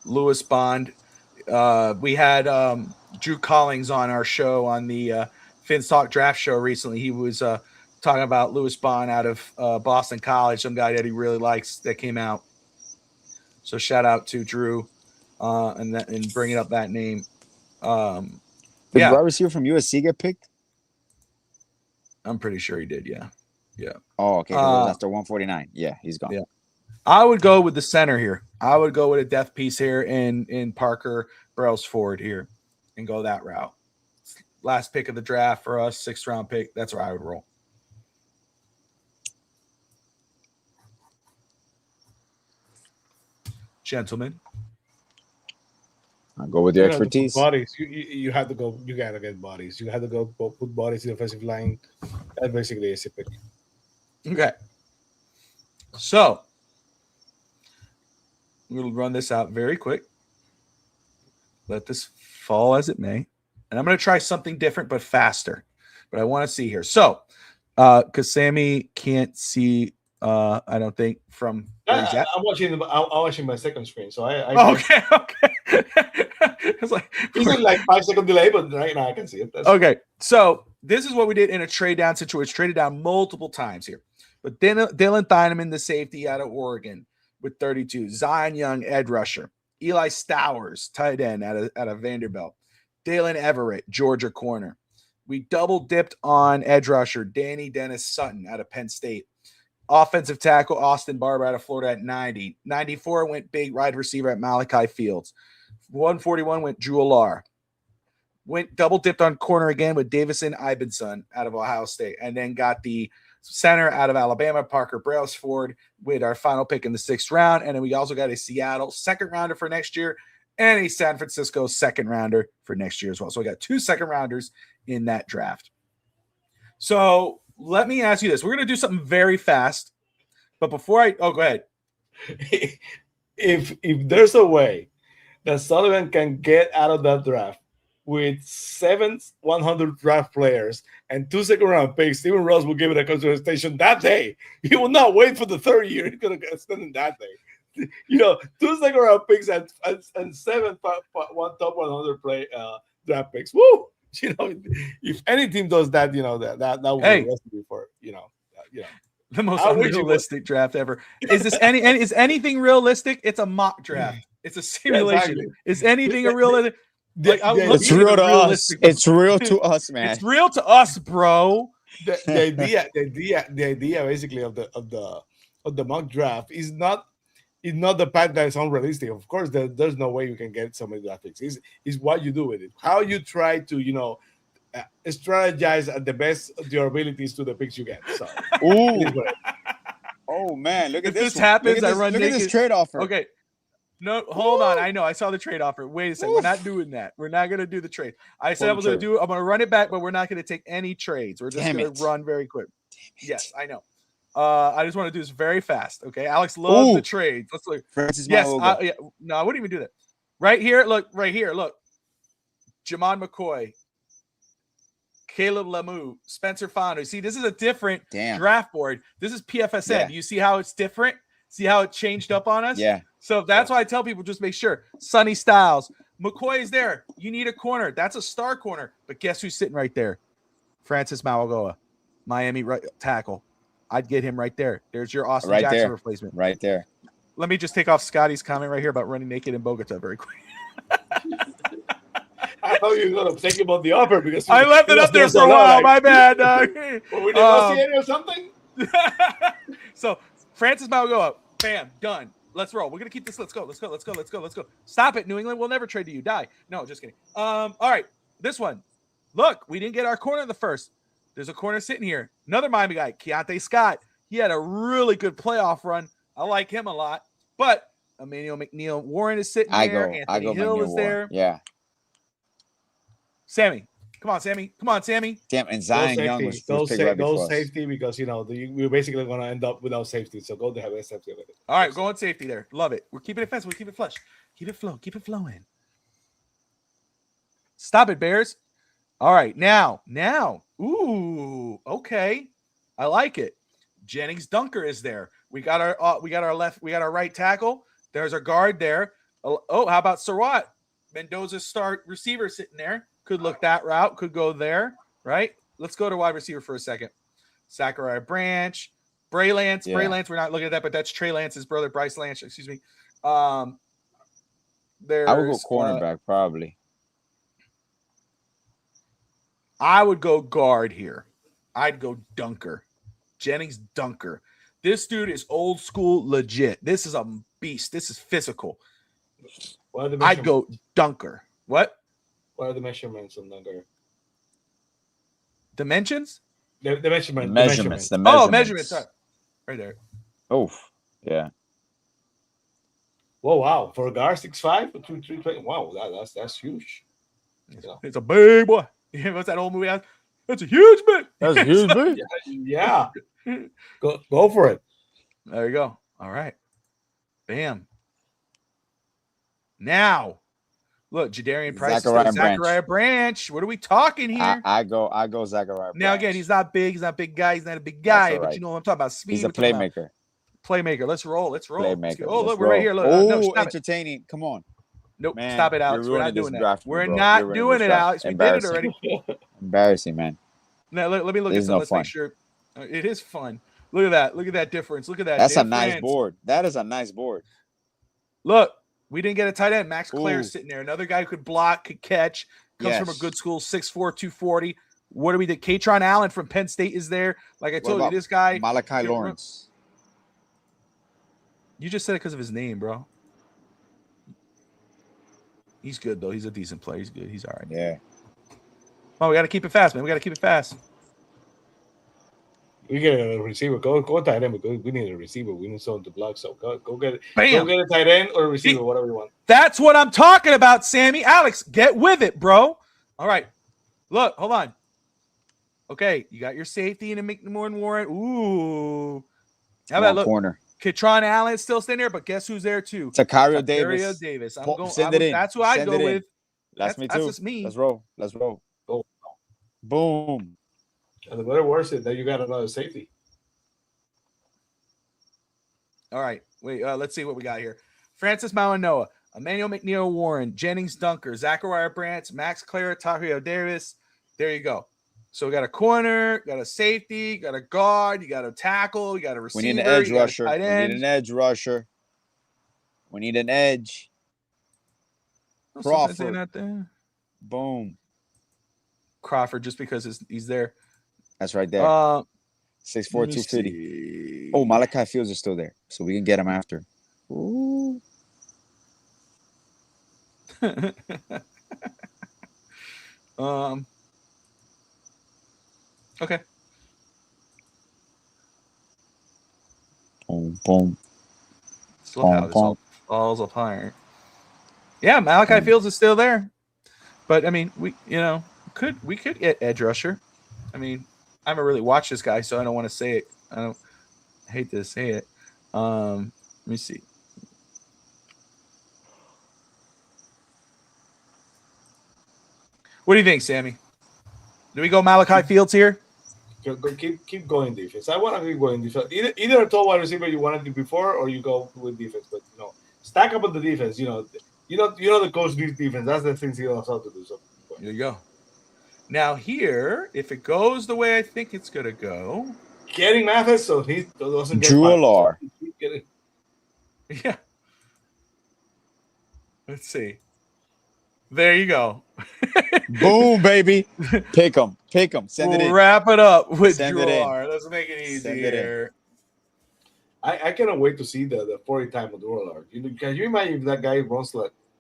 Lewis Bond. We had Drew Collins on our show on the Fins Talk Draft show recently. He was talking about Lewis Bond out of Boston College, some guy that he really likes that came out. So shout out to Drew and bringing up that name. Did the wide receiver from USC get picked? I'm pretty sure he did. Yeah. Oh, okay. That's the 149. Yeah, he's gone. Yeah. I would go with the center here. I would go with a depth piece here in Parker Brailsford here and go that route. Last pick of the draft for us, 6th round pick. That's where I would roll. Gentlemen. I'll go with your expertise. Bodies. You have to go. You gotta get bodies. You have to go put bodies in the offensive line. That basically is a pick. Okay. So we'll run this out very quick. Let this fall as it may. And I'm going to try something different but faster. But I want to see here. So, because Sammy can't see, I don't think, from where he's at. I'm watching my second screen. So I Okay. It's like it's like 5-second delay, but right now I can see it. Okay. So this is what we did in a trade down situation. Traded down multiple times here. But then Dylan Thieneman, the safety out of Oregon with 32. Zion Young, edge rusher. Eli Stowers, tight end out of Vanderbilt. Dalen Everett, Georgia corner. We double dipped on edge rusher Danny Dennis Sutton out of Penn State. Offensive tackle Austin Barber out of Florida at 90. 94 went big wide receiver at Malachi Fields. 141 went Drew Alar. Went double dipped on corner again with Davison Ibenson out of Ohio State, and then got the center out of Alabama, Parker Brailsford, with our final pick in the 6th round. And then we also got a Seattle 2nd rounder for next year and a San Francisco 2nd rounder for next year as well. So we got 2 2nd rounders in that draft. So let me ask you this. We're going to do something very fast. But before go ahead. If there's a way that Sullivan can get out of that draft with 7 100 draft players and 2 2nd-round picks, Stephen Ross will give it a consideration that day. He will not wait for the 3rd year. He's going to extend it that day. 2 2nd-round picks and 7 top 100 draft picks. Woo! If any team does that, that would be a recipe for the most unrealistic draft ever. Is this is anything realistic? It's a mock draft. It's a simulation. Yeah, exactly. Is anything a realistic? It's real to us. It's real to us, man. It's real to us, bro. The idea basically of the mock draft is not the fact that it's unrealistic. Of course, there's no way you can get so many draft picks. It's what you do with it. How you try to strategize at the best of your abilities to the picks you get. So, it Ooh. is what it is. Oh man, look If at this this one. happens, look I at this, run look at this naked. trade offer. Okay. No, hold on. Woo. I know. I saw the trade offer. Wait a second. We're Woof. not doing that. We're not going to do the trade. I said Pull I the was going to trigger. do. I'm going to run it back, but we're not going to take any trades. We're just Damn going it. to run very quick. Yes, I know. I just want to do this very fast. Okay. Alex loves the Ooh. trades. Let's look. Francis Yes. Mauigoa. Yeah. No, I wouldn't even do that. Right here. Look. Right here. Look. Jamon McCoy. Caleb Lemieux, Spencer Fonda. See, this is a different draft board. This is PFSN. Yeah. You see how it's different? See how it changed up on us? Yeah. So that's why I tell people just make sure. Sonny Styles. McCoy is there. You need a corner. That's a star corner. But guess who's sitting right there? Francis Mauigoa, Miami right tackle. I'd get him right there. There's your Austin Right Jackson there. replacement. Right there. Let me just take off Scotty's comment right here about running naked in Bogota very quick. I thought you were going to think about the offer because I left it up there for a while. My bad. Were we negotiating or something? So Francis Mauigoa, bam, done. Let's roll. We're gonna keep this. Let's go. Stop it, New England. We'll never trade to you. Die. No, just kidding. All right, this one. Look, we didn't get our corner in the first. There's a corner sitting here. Another Miami guy, Keontae Scott. He had a really good playoff run. I like him a lot. But Emmanuel McNeil Warren is sitting there. Anthony Hill is there. Yeah. Sammy. Come on, Sammy. Damn, and Zion Young was picked right before us. Safety because we're basically going to end up without safety. So go to have a safety with it. All right, go on safety there. Love it. We're keeping it fast. We'll keep it flush. Keep it flowing. Stop it, Bears. All right, now. Ooh, okay. I like it. Jennings Dunker is there. We got our right tackle. There's our guard there. Oh, how about Surratt? Mendoza's star receiver sitting there. Could look that route. Could go there, right? Let's go to wide receiver for a second. Zachariah Branch, Bray Lance. Yeah. Bray Lance, we're not looking at that, but that's Trey Lance's brother, Bryce Lance. Excuse me. There's, I would go cornerback probably. I would go guard here. I'd go Dunker. Jennings Dunker. This dude is old school legit. This is a beast. This is physical. I'd go Dunker. What? What are the measurements on Dunker? Dimensions? The measurements. Oh, measurements. Sorry. Right there. Oh, yeah. Whoa, wow. For a guard, 6'5", 2'3", wow, that's huge. It's a big boy. What's that old movie? That's a huge man. That's a huge big. Yeah. Go for it. There you go. All right. Bam. Now, look, Jadarian Price, Zachariah Branch. What are we talking here? I go Zachariah Branch. Now again, he's not big. He's not a big guy. He's not a big guy, That's but right. you know what I'm talking about. Speed. He's a playmaker. Playmaker. Let's roll. Playmaker. Oh, look, Let's we're right roll. here. Look, Oh, no, stop it. entertaining. Come on. Nope. Man, Stop it, Alex. you're We're not ruining this doing that. draft, We're bro. not You're ruining doing this it, draft. Alex. We did it already. Embarrassing, man. Now, let me look This at is some. no Let's fun. make sure. It is fun. Look at that. Look at that difference. Look at that. That's difference. a nice board. That is a nice board. Look, we didn't get a tight end. Max Clare Ooh. sitting there. Another guy who could block, could catch. Comes from a good school, 6'4", 240. What do we do? Katron Allen from Penn State is there. Like I told you, this guy. Malachi Lawrence. You just said it because of his name, bro. He's good, though. He's a decent player. He's good. He's all right. Yeah. Oh, we got to keep it fast, man. We got to keep it fast. We get a receiver. Go tight end because we need a receiver. We need someone to block. So go get it. Bam. Go get a tight end or a receiver, whatever you want. That's what I'm talking about, Sammy. Alex, get with it, bro. All right. Look, hold on. Okay, you got your safety in a McNamara Warren. Ooh. How about look? Corner. Katron Allen's still staying there, but guess who's there too? Takario Davis. I'm Pull- going. send it in. That's who I'd Send go it in. with. That's me too. That's just me. Let's roll. Oh. Boom. And the better worse is that you got another safety. All right. Wait, let's see what we got here. Francis Mauigoa, Emmanuel McNeil Warren, Jennings Dunker, Zachariah Branch, Max Clare, Tario Davis. There you go. So we got a corner, got a safety, got a guard, you got a tackle, you got a receiver. We need an edge rusher. Tight end. We need an edge. Oh, something saying Crawford. that there. Boom. Crawford, just because he's there. That's right there. 6'4", 250. see. Oh, Malachi Fields is still there, so we can get him after. Ooh. Okay. Boom, boom, Just love how boom, this boom, all falls apart. Yeah, Malachi boom. Fields is still there, but I mean, we could get edge rusher. I mean, I haven't really watched this guy, so I don't want to say it. I hate to say it. Let me see. What do you think, Sammy? Do we go Malachi Fields here? Keep going defense. I want to keep going defense. Either a tall wide receiver you wanted to before, or you go with defense. But stack up on the defense. The coach needs defense. That's the things he knows how to do. So There you go. Now here, if it goes the way I think it's gonna go, getting Mathis so he doesn't get Drew fired. Alar. So keep getting. yeah. Let's see. There you go. Boom, baby. Pick him. Send it We'll in. wrap it up with Send Drew it in. R. Let's make it easy Send it in. here. I cannot wait to see the 40 time of the world. Can you imagine if that guy runs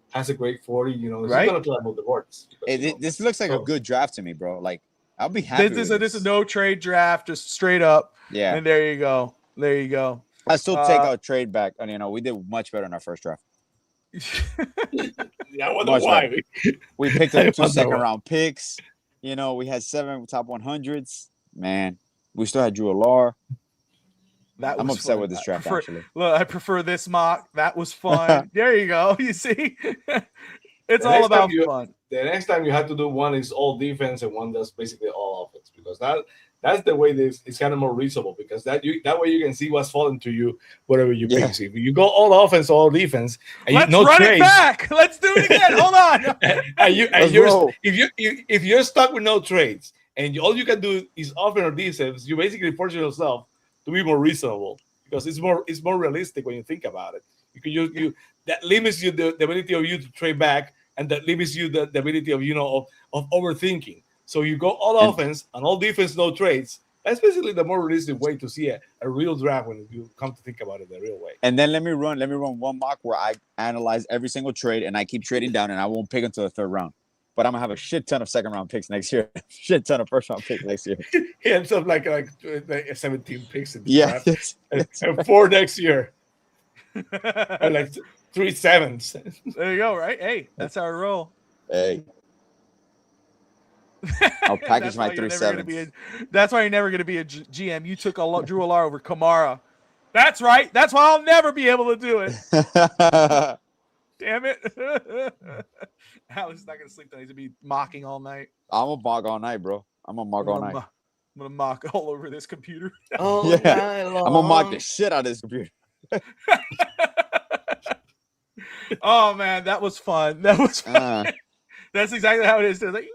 has a great 40? He's Right? gonna climb up the boards. This looks like a good draft to me, bro. Like, I'll be happy. This is a no trade draft, just straight up. Yeah. And there you go. There you go. I still take our trade back. And we did much better in our first draft. I wonder Much why. better. We picked up 2 wonder second why. round picks. We had 7 top 100s. Man, we still had Drew Alar. That I'm was upset fun. with this draft, actually. Look, I prefer this mock. That was fun. There you go. You see, it's The all next about time you- fun. The next time you have to do one is all defense and one that's basically all offense, because that's the way it's kind of more reasonable, because that way you can see what's falling to you, whatever you pick. If you go all offense, all defense, and Let's no run trades, it back. Let's do it again. Hold on. if you're stuck with no trades and all you can do is offense or defense, you basically force yourself to be more reasonable, because it's more realistic when you think about it. You that limits you the ability of you to trade back, and that limits you the ability of of overthinking. So you go all offense and all defense, no trades. That's basically the more realistic way to see a real draft when you come to think about it the real way. And then let me run one mock where I analyze every single trade and I keep trading down, and I won't pick until the 3rd round. But I'm gonna have a shit ton of 2nd round picks next year. Shit ton of 1st round picks next year. He ends up like 17 picks in the Yeah. draft, and 4 next year, and like 3 sevens. There you go. Right. Hey, that's our roll. Hey. I'll package my 3 sevens. That's why you're never going to be a GM. You took Drew Alar over Kamara. That's right. That's why I'll never be able to do it. Damn it. Alex is not going to sleep tonight. He's going to be mocking all night. I'm a mock all night, bro. I'm a mock all night. I'm going to mock all over this computer. Oh, Yeah. I'm gonna mock the shit out of this computer. Oh, man. That was fun. That was fun. That's exactly how it is. Like,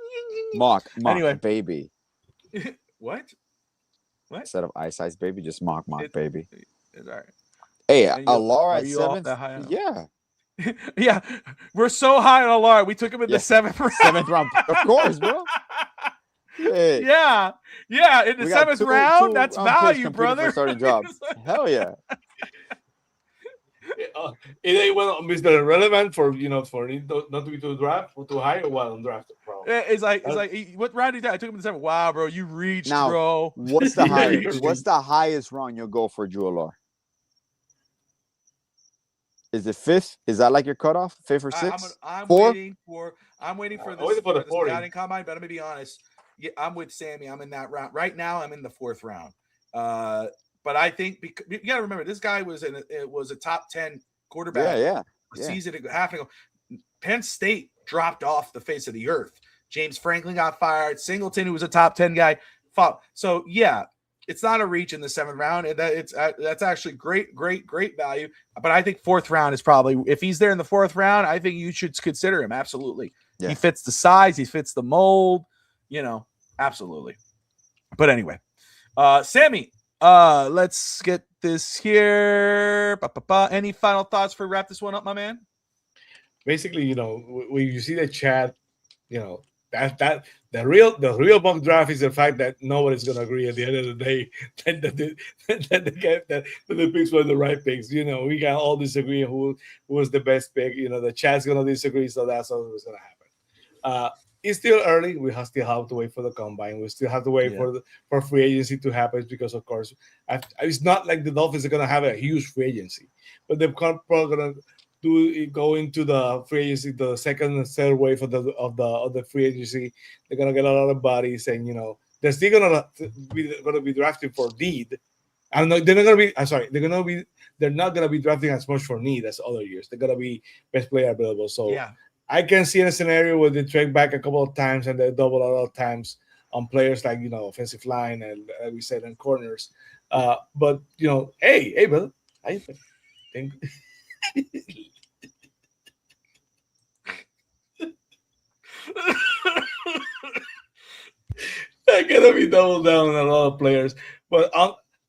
Mock, Anyway. baby. what? Instead of ice, baby, just mock, baby. It's all right. Hey, And Alar are at you off 7th? that high up? Yeah. Yeah. We're so high on Alar. We took him in the 7th round. 7th round. Of course, bro. Hey. Yeah. Yeah. In the We got 7th round, that's picks value, competing brother. for starting jobs. Hell yeah. It went on Mr. Irrelevant for not to be too draft or too high, or what on draft. It's like what round did I took him in the 7th? Wow, bro, you reached, Now, bro. What's the highest? What's the highest round you'll go for Drew Alar? Is it 5th? Is that like your cutoff? 5th or 6th? I'm 4? waiting for waiting for the 40. scouting combine, but I'm gonna be honest. Yeah, I'm with Sammy. I'm in that round right now. I'm in the 4th round. But I think you got to remember this guy was a top 10 quarterback. Yeah. A season ago, half ago. Penn State dropped off the face of the earth. James Franklin got fired. Singleton, who was a top 10 guy, fought. So yeah, it's not a reach in the 7th round. And that's actually great value. But I think 4th round is probably, if he's there in the 4th round, I think you should consider him. Absolutely. Yeah. He fits the size. He fits the mold. Absolutely. But anyway, Sammy, let's get this here. Any final thoughts for wrap this one up, my man? Basically, when you see the chat, that the real mock draft is the fact that nobody's gonna agree at the end of the day that the picks were the right picks. We can all disagree who was the best pick. The chat's gonna disagree, so that's always gonna happen. it's still early. Still have to wait for the combine. We still have to wait Yeah. for free agency to happen because, of course, it's not like the Dolphins are going to have a huge free agency, but they're probably going to go into the free agency, the second and third wave of the free agency. They're going to get a lot of bodies, and they're still going to be drafting for need. I'm not. They're not going to be. I'm sorry. They're not going to be drafting as much for need as other years. They're going to be best player available. So. Yeah. I can see in a scenario where they trade back a couple of times and they double a lot of times on players like offensive line and we said and corners. But hey, brother, how you think? I'm gonna be double down on a lot of players, but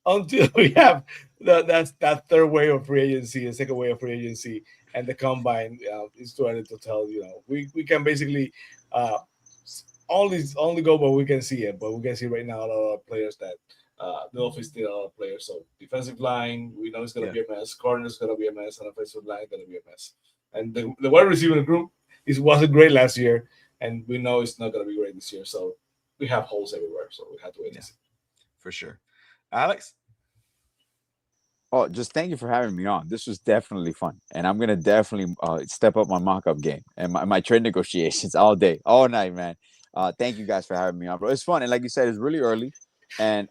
until we have that third wave of free agency and second wave of free agency and the combine, it's too early to tell. We can basically only go what we can see it, but we can see right now a lot of players that the Dolphins still a lot of players. So defensive line, we know it's gonna be a mess. Corners gonna be a mess, and offensive line gonna be a mess. And the wide receiver group wasn't great last year, and we know it's not gonna be great this year. So we have holes everywhere. So we have to wait and see. For sure. Alex? Oh, just thank you for having me on. This was definitely fun, and I'm gonna definitely step up my mock-up game and my trade negotiations all day, all night, man. Thank you guys for having me on, bro. It's fun, and like you said, it's really early, and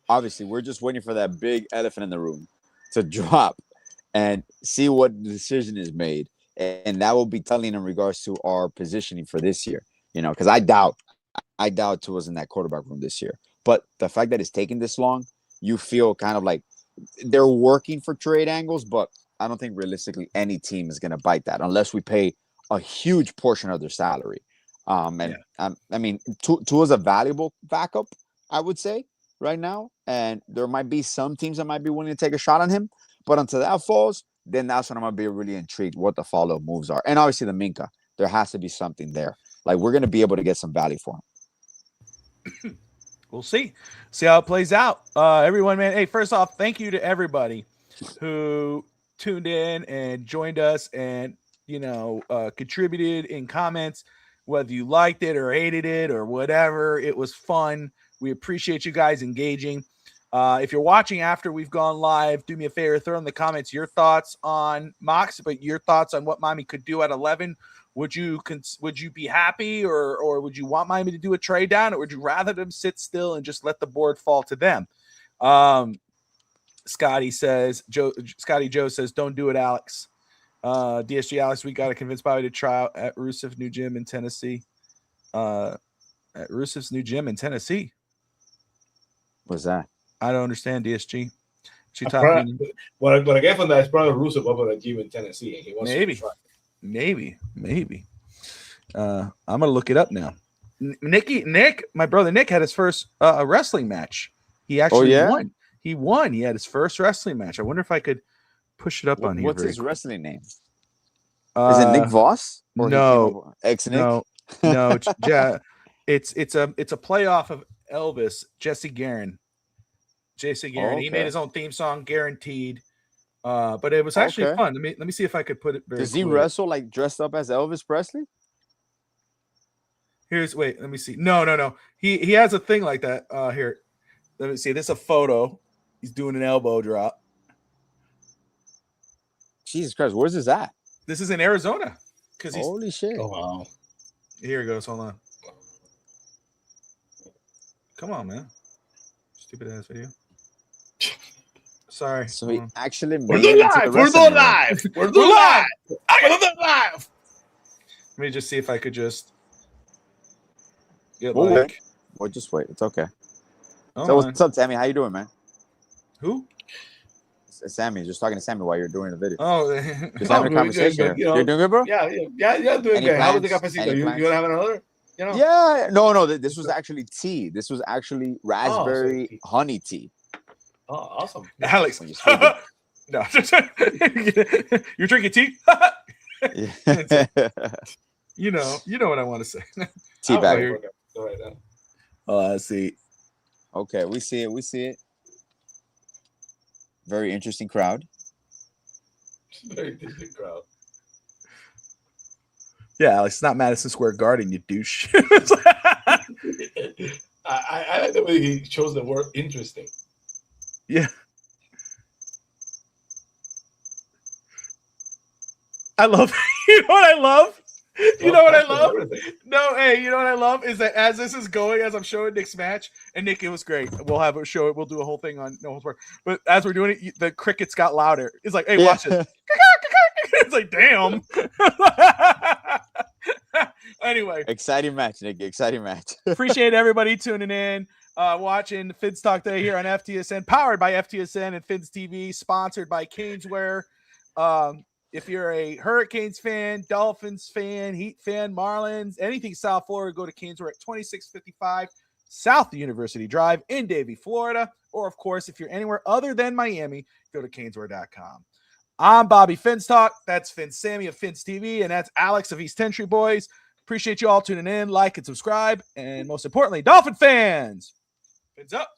obviously we're just waiting for that big elephant in the room to drop and see what decision is made, and that will be telling in regards to our positioning for this year. Because I doubt Tua's in that quarterback room this year, but the fact that it's taking this long, you feel kind of like they're working for trade angles, but I don't think realistically any team is going to bite that unless we pay a huge portion of their salary. I mean, Tua's a valuable backup, I would say, right now, and there might be some teams that might be willing to take a shot on him. But until that falls, then that's when I'm gonna be really intrigued what the follow-up moves are. And obviously the Minka, there has to be something there. Like we're gonna be able to get some value for him. We'll see how it plays out. Everyone, man. Hey, first off, thank you to everybody who tuned in and joined us and contributed in comments, whether you liked it or hated it or whatever. It was fun. We appreciate you guys engaging. If you're watching after we've gone live, do me a favor, throw in the comments your thoughts on Mox, but your thoughts on what Miami could do at 11. Would you be happy or would you want Miami to do a trade down, or would you rather them sit still and just let the board fall to them? Scotty Joe says, don't do it, Alex. DSG Alex, we got to convince Bobby to try out at Rusev's new gym in Tennessee. At Rusev's new gym in Tennessee. What's that? I don't understand, DSG. What I get from that is probably Rusev up at a gym in Tennessee, and he wants to try. Maybe. I'm gonna look it up now. Nick, my brother Nick had his first wrestling match. He actually won. He won. He had his first wrestling match. I wonder if I could push it up on here. What's his wrestling name? Is it Nick Voss? Or no, ex-Nick? No. It's a playoff of Elvis, Jesse Guerin. He made his own theme song, guaranteed. But it was actually fun. Let me see if I could put it very Does he wrestle like dressed up as Elvis Presley? Let me see. No. He has a thing like that. Here. Let me see. This is a photo. He's doing an elbow drop. Jesus Christ, where's this at? This is in Arizona. Holy shit. Oh wow. Here it goes. Hold on. Come on, man. Stupid ass video. Sorry. So he actually We're live. Let me just see if I could just get Well, just wait. It's okay. So what's up, Sammy? How you doing, man? Who? Sammy. Just talking to Sammy while you're doing the video. Oh, just having a conversation. You're doing good, bro? Yeah, doing good. How was the cafecito? You gonna have another? Yeah. No. This was actually tea. This was actually raspberry honey tea. Oh, awesome. Alex. No. You're drinking tea? You know what I want to say. Tea bag. Oh, I see. Okay, we see it. Very interesting crowd. Very interesting crowd. Yeah, like, it's not Madison Square Garden, you douche. I like the way he chose the word interesting. Yeah. I love you know what I love? You know what I love? No, hey, you know what I love is that as this is going, as I'm showing Nick's match, and Nick, it was great. We'll have a show. We'll do a whole thing on No Holds Barred. But as we're doing it, the crickets got louder. It's like, hey, watch this. It's like, damn. Anyway, Exciting match, Nick. Exciting match. appreciate everybody tuning in, watching Fins Talk Day here on FTSN, powered by FTSN and Fins TV, sponsored by Caneswear. If you're a Hurricanes fan, Dolphins fan, Heat fan, Marlins, anything South Florida, go to Caneswear at 2655 South University Drive in Davie, Florida. Or, of course, if you're anywhere other than Miami, go to caneswear.com. I'm Bobby Finstock. That's Sammy of Fins TV, and that's Alex of East Entry Boys. Appreciate you all tuning in. Like and subscribe. And most importantly, Dolphin fans, fins up.